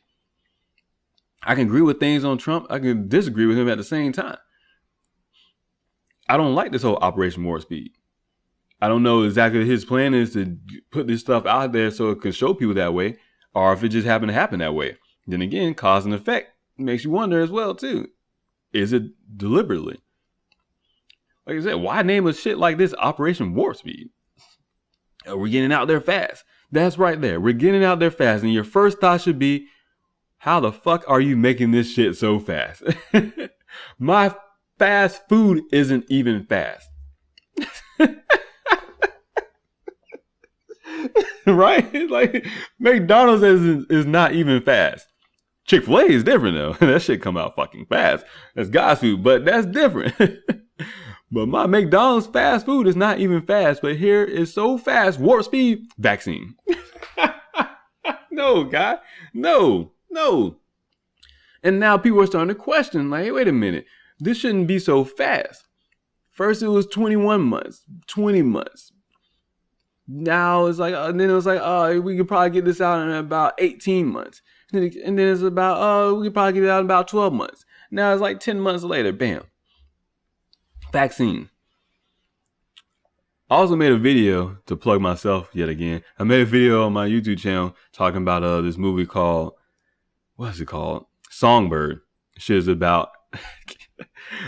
I can agree with things on Trump. I can disagree with him at the same time. I don't like this whole Operation Warp Speed. I don't know exactly his plan is to put this stuff out there so it can show people that way, or if it just happened to happen that way. Then again, cause and effect makes you wonder as well too. Is it deliberately? Like I said, why name a shit like this Operation Warp Speed? We're getting out there fast. That's right there. We're getting out there fast. And your first thought should be, how the fuck are you making this shit so fast? My fast food isn't even fast. Right? Like, McDonald's is not even fast. Chick-fil-A is different though. That shit come out fucking fast. That's God's food, but that's different. But my McDonald's fast food is not even fast. But here is so fast. Warp speed vaccine. No, guy. No. And now people are starting to question, like, hey, wait a minute. This shouldn't be so fast. First it was 21 months, 20 months. Now it's like, and then it was like, oh, we could probably get this out in about 18 months. And then it's about, oh, we could probably get it out in about 12 months. Now it's like 10 months later, bam. Vaccine. I also made a video to plug myself yet again. I made a video on my YouTube channel talking about this movie called, what's it called? Songbird. Shit is about,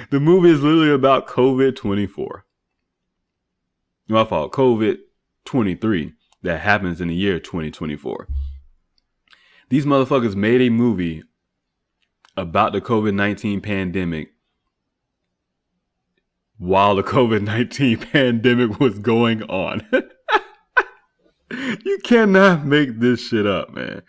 the movie is literally about COVID-24. My fault, COVID-23 that happens in the year 2024. These motherfuckers made a movie about the COVID-19 pandemic while the COVID-19 pandemic was going on. You cannot make this shit up, man.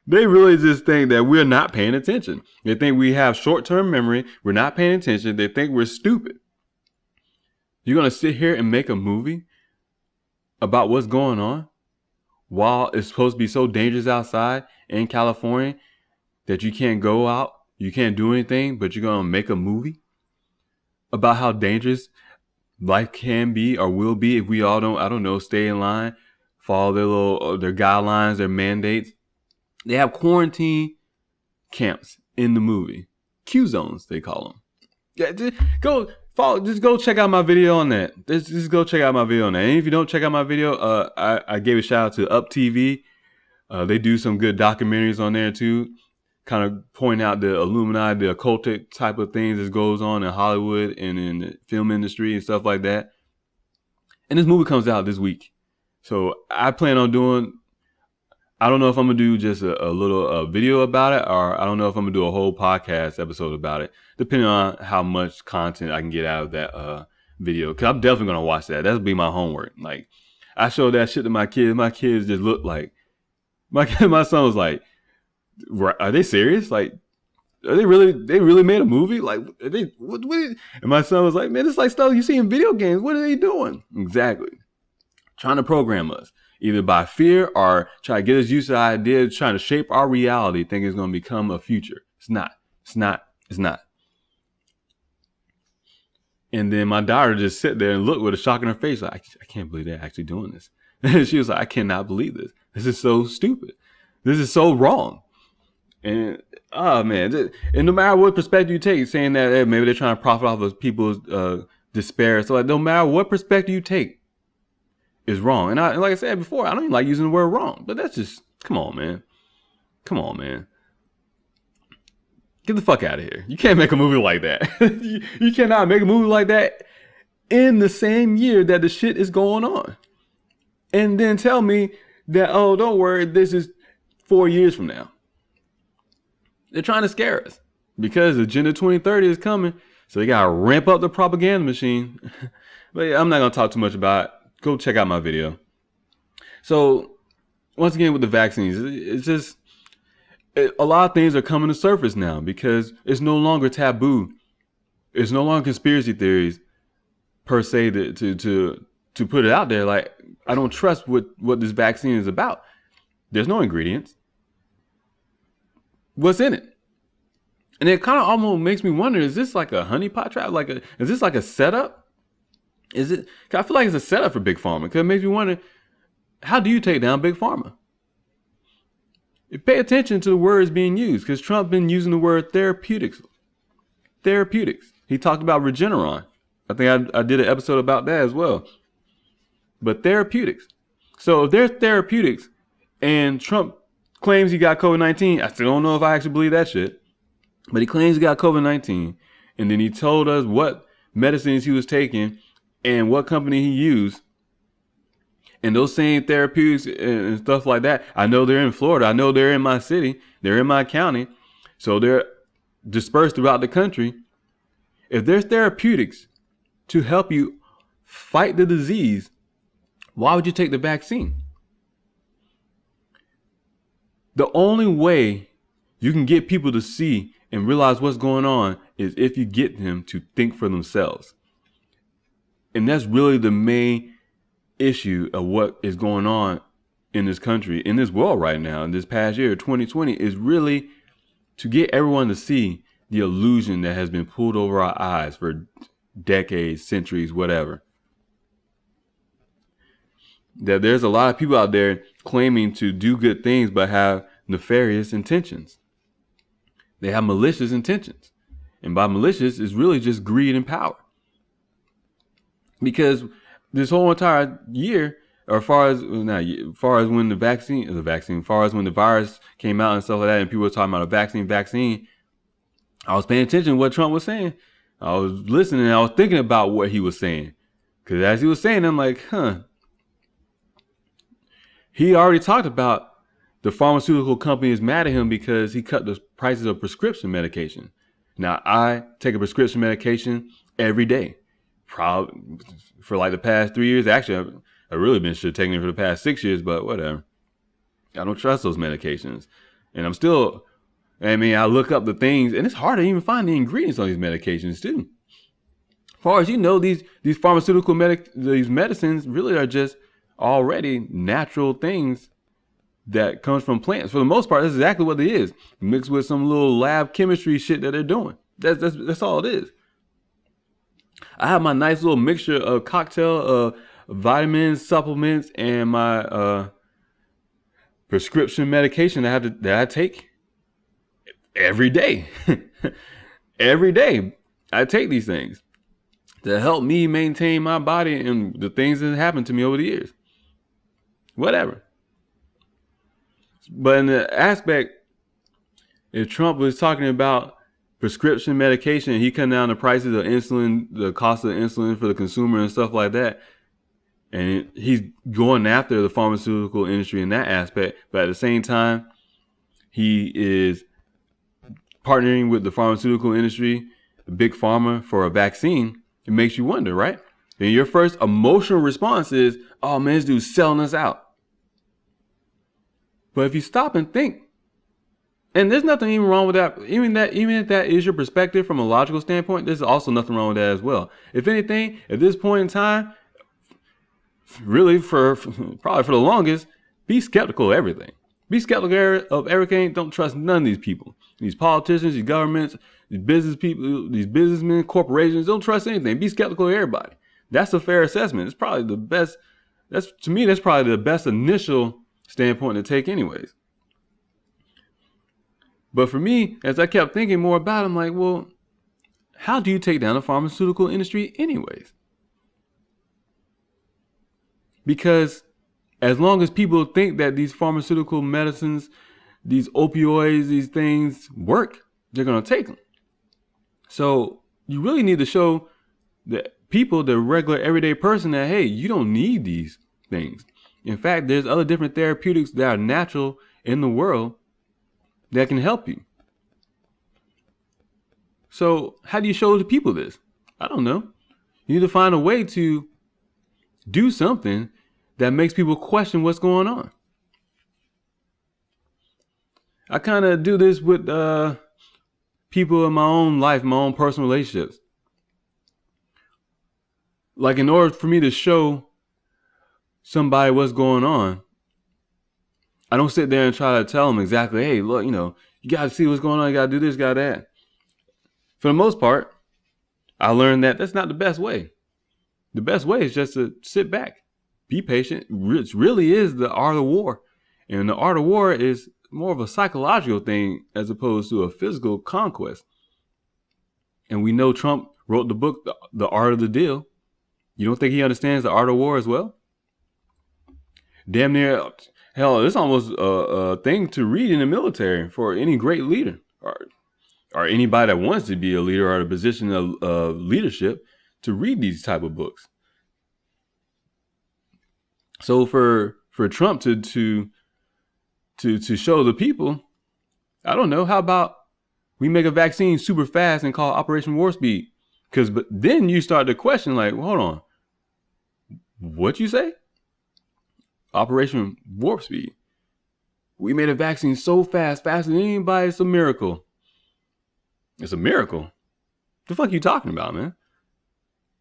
They really just think that we're not paying attention. They think we have short-term memory. We're not paying attention. They think we're stupid. You're going to sit here and make a movie about what's going on while it's supposed to be so dangerous outside in California that you can't go out, you can't do anything, but you're going to make a movie about how dangerous life can be or will be if we all don't, stay in line, follow their guidelines, their mandates. They have quarantine camps in the movie. Q zones, they call them. Yeah, just go check out my video on that. Just go check out my video on that. And if you don't check out my video, I gave a shout out to Up TV. They do some good documentaries on there too. Kind of point out the Illuminati, the occultic type of things that goes on in Hollywood and in the film industry and stuff like that. And this movie comes out this week. So I plan on doing, I don't know if I'm going to do just a little video about it, or I don't know if I'm going to do a whole podcast episode about it, depending on how much content I can get out of that video. Because I'm definitely going to watch that. That'll be my homework. Like, I showed that shit to my kids. My kids just look like, my son was like, are they serious? Like, are they really made a movie? Like, are they, what? And my son was like, man, it's like stuff you see in video games. What are they doing? Exactly. Trying to program us, either by fear or try to get us used to the idea of trying to shape our reality, thinking it's going to become a future. It's not. And then my daughter just sit there and look with a shock in her face. Like, I can't believe they're actually doing this. And she was like, I cannot believe this. This is so stupid. This is so wrong. And, oh man, and no matter what perspective you take, saying that hey, maybe they're trying to profit off of people's despair. So like, no matter what perspective you take is wrong. And like I said before, I don't even like using the word wrong, but that's just, come on, man. Get the fuck out of here. You can't make a movie like that. You cannot make a movie like that in the same year that the shit is going on. And then tell me that, oh, don't worry, this is 4 years from now. They're trying to scare us because Agenda 2030 is coming. So they got to ramp up the propaganda machine. But yeah, I'm not going to talk too much about it. Go check out my video. So once again, with the vaccines, it's just, A lot of things are coming to surface now because it's no longer taboo. It's no longer conspiracy theories per se to put it out there. Like, I don't trust what this vaccine is about. There's no ingredients. What's in it? And it kind of almost makes me wonder, is this like a honeypot trap? Is this like a setup? Is it? I feel like it's a setup for Big Pharma, because it makes me wonder, how do you take down Big Pharma? You pay attention to the words being used, because Trump been using the word therapeutics. Therapeutics. He talked about Regeneron. I think I did an episode about that as well. But therapeutics. So if there's therapeutics and Trump claims he got COVID-19, I still don't know if I actually believe that shit. But he claims he got COVID-19. And then he told us what medicines he was taking and what company he used. And those same therapeutics and stuff like that, I know they're in Florida. I know they're in my city. They're in my county. So they're dispersed throughout the country. If there's therapeutics to help you fight the disease, why would you take the vaccine? The only way you can get people to see and realize what's going on is if you get them to think for themselves. And that's really the main issue of what is going on in this country, in this world right now, in this past year, 2020, is really to get everyone to see the illusion that has been pulled over our eyes for decades, centuries, whatever. That there's a lot of people out there claiming to do good things but have nefarious intentions. They have malicious intentions. And by malicious, it's really just greed and power. Because this whole entire year, or as far as when the virus came out and stuff like that, and people were talking about a vaccine, I was paying attention to what Trump was saying. I was listening and I was thinking about what he was saying. Because as he was saying, I'm like, he already talked about the pharmaceutical company is mad at him because he cut the prices of prescription medication. Now, I take a prescription medication every day. Probably for like the past 3 years. Actually, I really been taking it for the past 6 years, but whatever. I don't trust those medications. And I look up the things, and it's hard to even find the ingredients on these medications too. As far as you know, these pharmaceutical these medicines really are just already natural things that comes from plants. For the most part, that's exactly what it is. Mixed with some little lab chemistry shit that they're doing. That's all it is. I have my nice little mixture of cocktail of vitamins, supplements, and my prescription medication that I take every day. Every day I take these things to help me maintain my body and the things that happened to me over the years. Whatever. But in the aspect, if Trump was talking about prescription medication, he cut down the prices of insulin, the cost of insulin for the consumer and stuff like that. And he's going after the pharmaceutical industry in that aspect. But at the same time, he is partnering with the pharmaceutical industry, the big pharma, for a vaccine. It makes you wonder, right? And your first emotional response is, oh man, this dude's selling us out. But if you stop and think, and there's nothing even wrong with that. Even if that is your perspective from a logical standpoint, there's also nothing wrong with that as well. If anything, at this point in time, really probably for the longest, be skeptical of everything. Be skeptical of everything. Don't trust none of these people. These politicians, these governments, these business people, these businessmen, corporations. Don't trust anything. Be skeptical of everybody. That's a fair assessment. It's probably the best. That's probably the best initial standpoint to take anyways. But for me, as I kept thinking more about it, I'm like, well, how do you take down the pharmaceutical industry anyways? Because as long as people think that these pharmaceutical medicines, these opioids, these things work, they're going to take them. So you really need to show the people, the regular everyday person, that, hey, you don't need these things. In fact, there's other different therapeutics that are natural in the world that can help you. So how do you show the people this? I don't know. You need to find a way to do something that makes people question what's going on. I kind of do this with people in my own life, my own personal relationships. Like, in order for me to show somebody what's going on, I don't sit there and try to tell them exactly, hey, look, you got to see what's going on. You got to do this, got that. For the most part, I learned that that's not the best way. The best way is just to sit back, be patient. It really is the art of war. And the art of war is more of a psychological thing as opposed to a physical conquest. And we know Trump wrote the book, The Art of the Deal. You don't think he understands the art of war as well? Damn near, hell, it's almost a thing to read in the military for any great leader or anybody that wants to be a leader or a position of leadership, to read these type of books. So for Trump to show the people, I don't know, how about we make a vaccine super fast and call it Operation Warp Speed? But then you start to question, like, well, hold on, what you say? Operation Warp Speed. We made a vaccine so fast, faster than anybody. It's a miracle. It's a miracle. The fuck you talking about, man?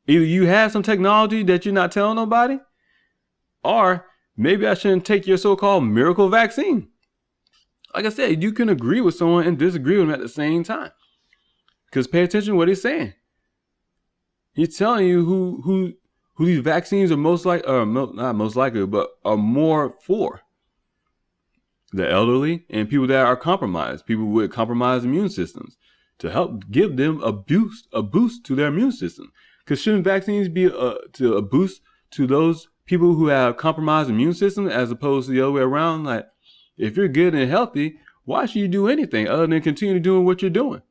Either you have some technology that you're not telling nobody, or maybe I shouldn't take your so-called miracle vaccine. Like I said, you can agree with someone and disagree with them at the same time. Because pay attention to what he's saying. He's telling you who these vaccines are most like, or not most likely, but are more for. The elderly and people that are compromised, people with compromised immune systems, to help give them a boost to their immune system. Because shouldn't vaccines be a boost to those people who have compromised immune system, as opposed to the other way around? Like, if you're good and healthy, why should you do anything other than continue doing what you're doing?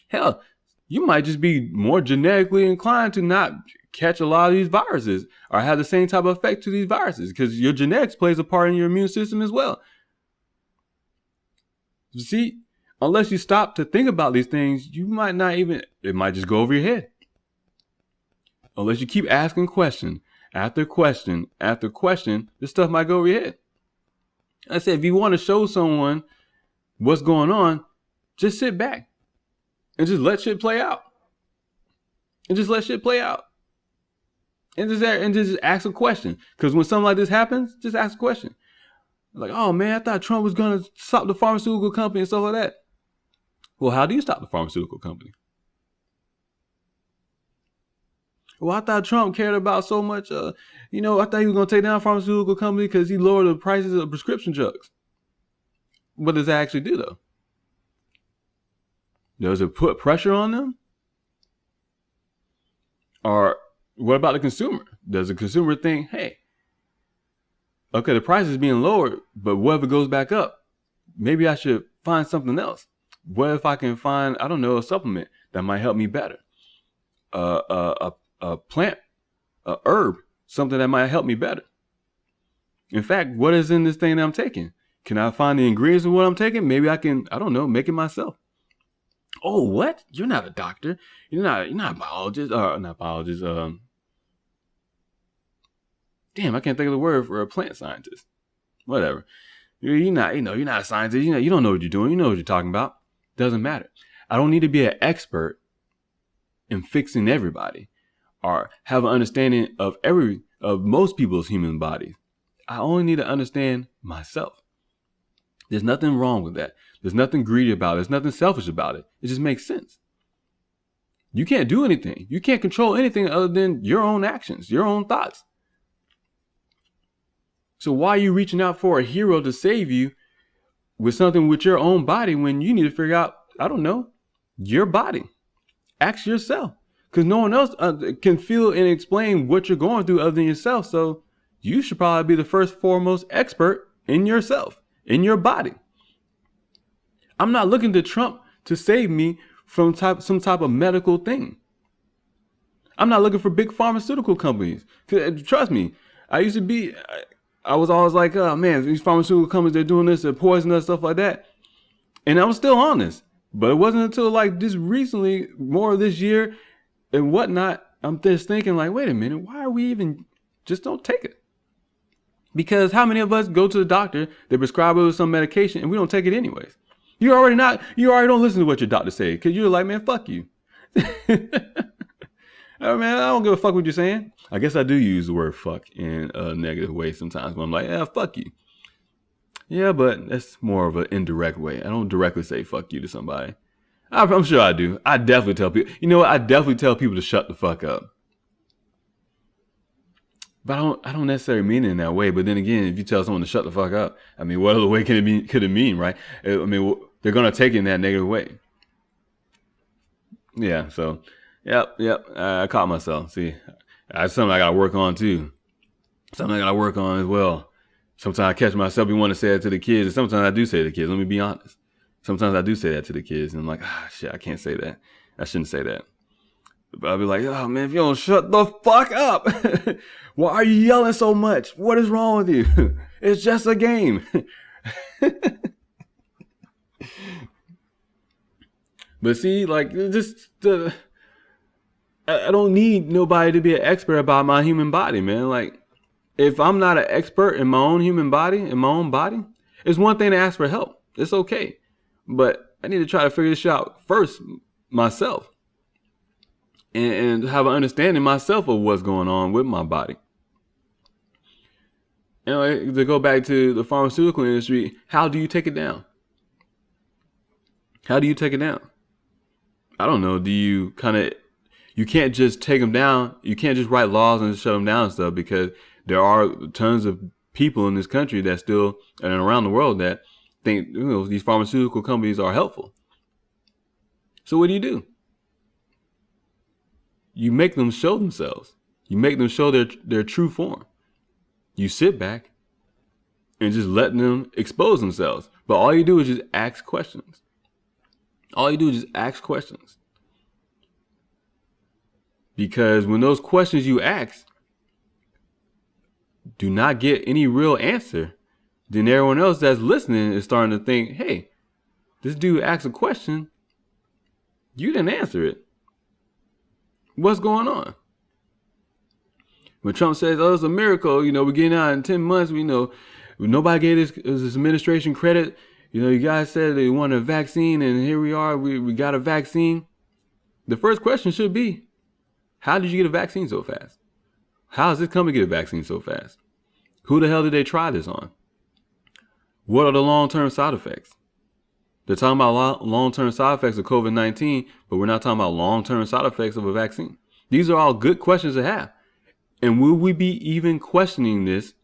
Hell, you might just be more genetically inclined to not catch a lot of these viruses or have the same type of effect to these viruses, because your genetics plays a part in your immune system as well. You see, unless you stop to think about these things, you might not even, it might just go over your head. Unless you keep asking question after question after question, this stuff might go over your head. I said, if you want to show someone what's going on, just sit back and just let shit play out. And just let shit play out. And just ask a question. Because when something like this happens, just ask a question. Like, oh man, I thought Trump was going to stop the pharmaceutical company and stuff like that. Well, how do you stop the pharmaceutical company? Well, I thought Trump cared about so much, I thought he was going to take down pharmaceutical company because he lowered the prices of prescription drugs. What does that actually do, though? Does it put pressure on them? Or what about the consumer? Does the consumer think, hey, okay, the price is being lowered, but what if it goes back up? Maybe I should find something else. What if I can find, I don't know, a supplement that might help me better? A plant, a herb, something that might help me better. In fact, what is in this thing that I'm taking? Can I find the ingredients of what I'm taking? Maybe I can, I don't know, make it myself. Oh, what? You're not a doctor. You're not a biologist. Not biologist. Damn, I can't think of the word for a plant scientist. Whatever. You're not a scientist. You don't know what you're doing. You know what you're talking about. Doesn't matter. I don't need to be an expert in fixing everybody or have an understanding of most people's human bodies. I only need to understand myself. There's nothing wrong with that. There's nothing greedy about it. There's nothing selfish about it. It just makes sense. You can't do anything. You can't control anything other than your own actions, your own thoughts. So why are you reaching out for a hero to save you with something with your own body when you need to figure out, I don't know, your body? Ask yourself, because no one else can feel and explain what you're going through other than yourself. So you should probably be the first foremost expert in yourself, in your body. I'm not looking to Trump to save me from some type of medical thing. I'm not looking for big pharmaceutical companies. Trust me, I was always like, oh man, these pharmaceutical companies, they're doing this, they're poisoning us, stuff like that. And I was still on this. But it wasn't until like just recently, more of this year and whatnot, I'm just thinking like, wait a minute, why are we even, just don't take it. Because how many of us go to the doctor, they prescribe us some medication, and we don't take it anyways? You already don't listen to what your doctor say, because you're like, man, fuck you. Oh, man, I don't give a fuck what you're saying. I guess I do use the word fuck in a negative way sometimes when I'm like, yeah, fuck you. Yeah, but that's more of an indirect way. I don't directly say fuck you to somebody. I'm sure I do. I definitely tell people, you know what? I definitely tell people to shut the fuck up. But I don't necessarily mean it in that way. But then again, if you tell someone to shut the fuck up, I mean, what other way could it mean, right? I mean, they're going to take it in that negative way. Yeah, so, yep. I caught myself. See, that's something I got to work on too. Something I got to work on as well. Sometimes I catch myself, you want to say that to the kids. And sometimes I do say to the kids, let me be honest. Sometimes I do say that to the kids. And I'm like, shit, I can't say that. I shouldn't say that. But I'll be like, oh, man, if you don't shut the fuck up. Why are you yelling so much? What is wrong with you? It's just a game. But see, like, I don't need nobody to be an expert about my human body, man. Like, if I'm not an expert in my own human body, it's one thing to ask for help. It's okay. But I need to try to figure this out first myself. And have an understanding myself of what's going on with my body. And to go back to the pharmaceutical industry, how do you take it down? How do you take it down? I don't know. You can't just take them down. You can't just write laws and shut them down and stuff, because there are tons of people in this country that still, and around the world, that think these pharmaceutical companies are helpful. So what do? You make them show themselves. You make them show their true form. You sit back and just let them expose themselves. But all you do is just ask questions. Because when those questions you ask do not get any real answer, then everyone else that's listening is starting to think, hey, this dude asked a question, you didn't answer it. What's going on? When Trump says, oh, it's a miracle, we're getting out in 10 months, nobody gave this administration credit. You guys said they wanted a vaccine, and here we are, we got a vaccine. The first question should be, how did you get a vaccine so fast? How is it come to get a vaccine so fast? Who the hell did they try this on? What are the long-term side effects? They're talking about long-term side effects of COVID-19, but we're not talking about long-term side effects of a vaccine. These are all good questions to have. And will we be even questioning this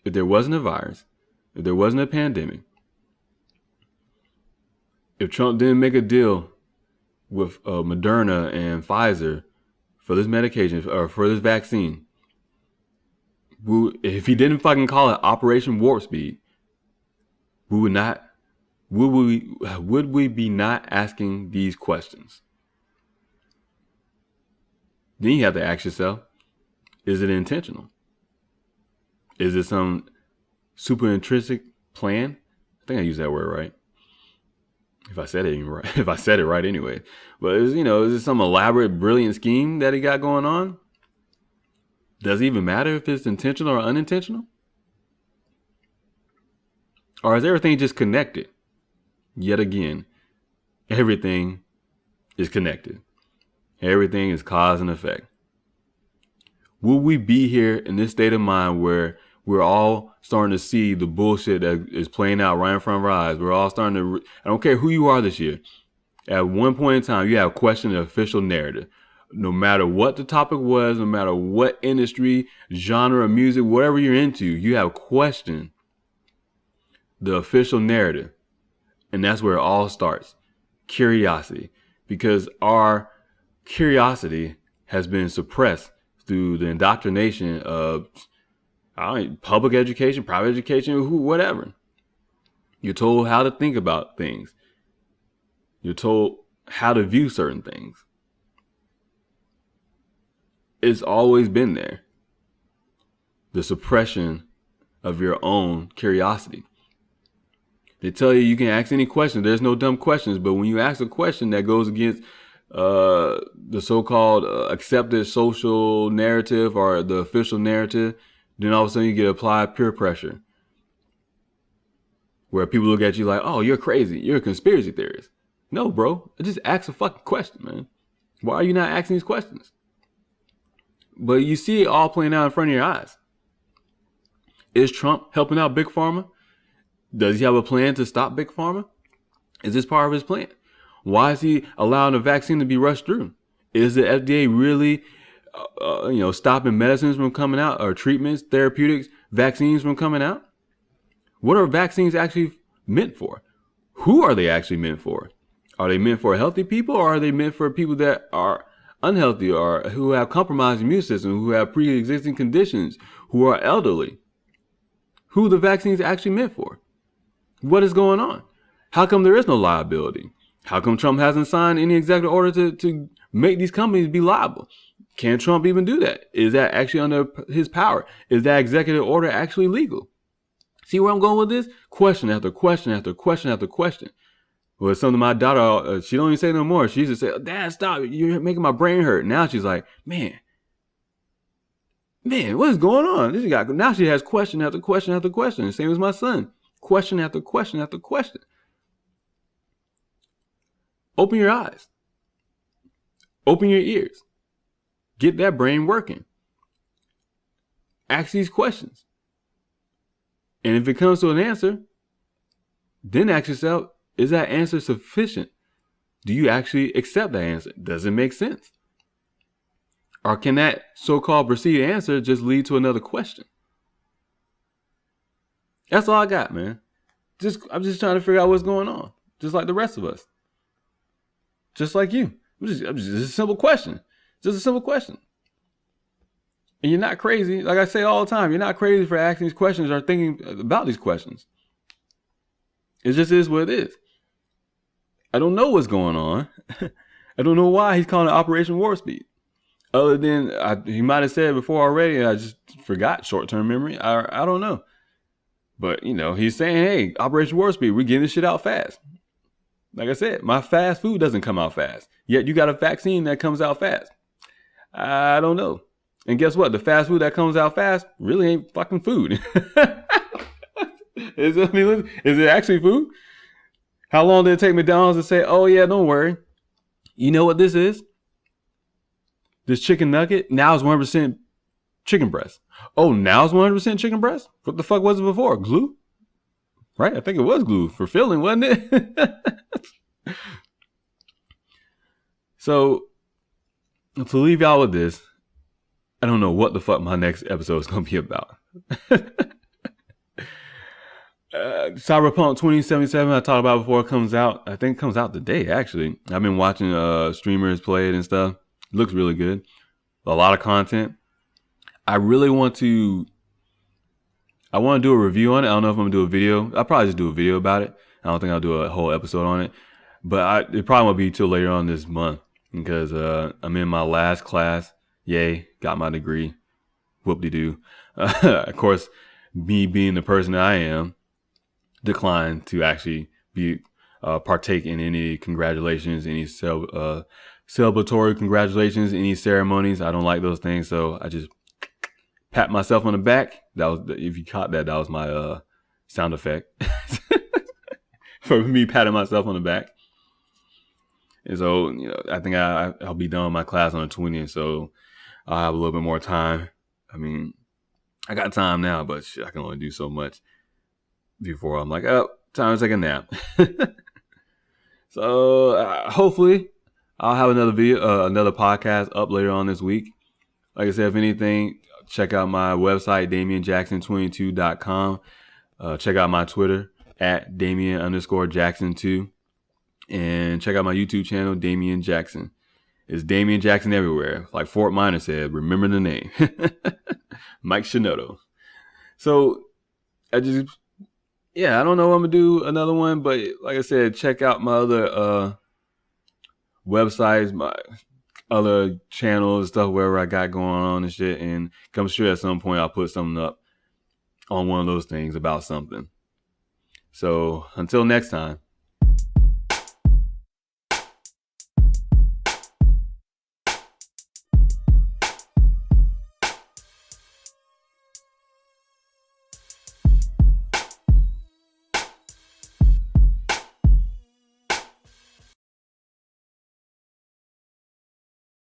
if there wasn't a virus, if there wasn't a pandemic, if Trump didn't make a deal with Moderna and Pfizer for this medication or for this vaccine, if he didn't fucking call it Operation Warp Speed, would we be not asking these questions? Then you have to ask yourself, is it intentional? Is it some super intrinsic plan? I think I used that word right. If I said it right anyway. But is it some elaborate, brilliant scheme that he got going on? Does it even matter if it's intentional or unintentional? Or is everything just connected? Yet again, everything is connected. Everything is cause and effect. Will we be here in this state of mind where we're all starting to see the bullshit that is playing out right in front of our eyes? We're all starting to, I don't care who you are this year. At one point in time, you have questioned the official narrative. No matter what the topic was, no matter what industry, genre of music, whatever you're into, you have questioned the official narrative. And that's where it all starts. Curiosity. Because our curiosity has been suppressed through the indoctrination of public education, private education, whatever. You're told how to think about things. You're told how to view certain things. It's always been there. The suppression of your own curiosity. They tell you can ask any question. There's no dumb questions. But when you ask a question that goes against the so-called accepted social narrative or the official narrative, Then all of a sudden you get applied peer pressure, where people look at you like, oh, you're crazy. You're a conspiracy theorist. No, bro. Just ask a fucking question, man. Why are you not asking these questions? But you see it all playing out in front of your eyes. Is Trump helping out Big Pharma? Does he have a plan to stop Big Pharma? Is this part of his plan? Why is he allowing the vaccine to be rushed through? Is the FDA really, stopping medicines from coming out, or treatments, therapeutics, vaccines from coming out? What are vaccines actually meant for? Who are they actually meant for? Are they meant for healthy people, or are they meant for people that are unhealthy, or who have compromised immune system, who have pre-existing conditions, who are elderly? Who the vaccines actually meant for? What is going on? How come there is no liability? How come Trump hasn't signed any executive order to make these companies be liable? Can Trump even do that? Is that actually under his power? Is that executive order actually legal? See where I'm going with this? Question after question after question after question. Well, it's something my daughter, she don't even say no more. She used to say, oh, Dad, stop. You're making my brain hurt. Now she's like, man, what is going on? Now she has question after question after question. Same as my son. Question after question after question. Open your eyes. Open your ears. Get that brain working. Ask these questions. And if it comes to an answer, then ask yourself, is that answer sufficient? Do you actually accept that answer? Does it make sense? Or can that so-called preceded answer just lead to another question? That's all I got, man. I'm just trying to figure out what's going on. Just like the rest of us. Just like you. Just a simple question. Just a simple question. And you're not crazy. Like I say all the time, you're not crazy for asking these questions or thinking about these questions. It just is what it is. I don't know what's going on. I don't know why he's calling it Operation Warp Speed. Other than he might have said it before already, and I just forgot, short-term memory. I don't know. But, he's saying, hey, Operation Warp Speed, we're getting this shit out fast. Like I said, my fast food doesn't come out fast. Yet you got a vaccine that comes out fast. I don't know. And guess what? The fast food that comes out fast really ain't fucking food. Is it actually food? How long did it take McDonald's to say, oh yeah, don't worry. You know what this is? This chicken nugget now is 100% chicken breast. Oh, now it's 100% chicken breast? What the fuck was it before? Glue? Right? I think it was glue for filling, wasn't it? So, to leave y'all with this, I don't know what the fuck my next episode is going to be about. Cyberpunk 2077, I talked about before it comes out. I think it comes out today, actually. I've been watching streamers play it and stuff. It looks really good. A lot of content. I want to do a review on it. I don't know if I'm going to do a video. I'll probably just do a video about it. I don't think I'll do a whole episode on it. But it probably won't be till later on this month because I'm in my last class. Yay, got my degree. Whoop-de-doo. Of course, me being the person that I am, declined to actually be partake in any congratulations, any celebratory congratulations, any ceremonies. I don't like those things, so I just pat myself on the back. That was, if you caught that, that was my sound effect for me patting myself on the back. And so, I think I'll be done with my class on the 20th, so I'll have a little bit more time. I mean, I got time now, but shit, I can only do so much before I'm like, oh, time to take a nap. So hopefully I'll have another video, another podcast up later on this week. Like I said, if anything, check out my website, DamienJackson22.com. Check out my Twitter at Damien_Jackson2. And check out my YouTube channel, Damien Jackson. It's Damien Jackson everywhere. Like Fort Minor said, remember the name. Mike Shinoda. So I don't know if I'm going to do another one, but like I said, check out my other websites, my other channels, stuff, wherever I got going on and shit. And I'm sure at some point I'll put something up on one of those things about something. So until next time,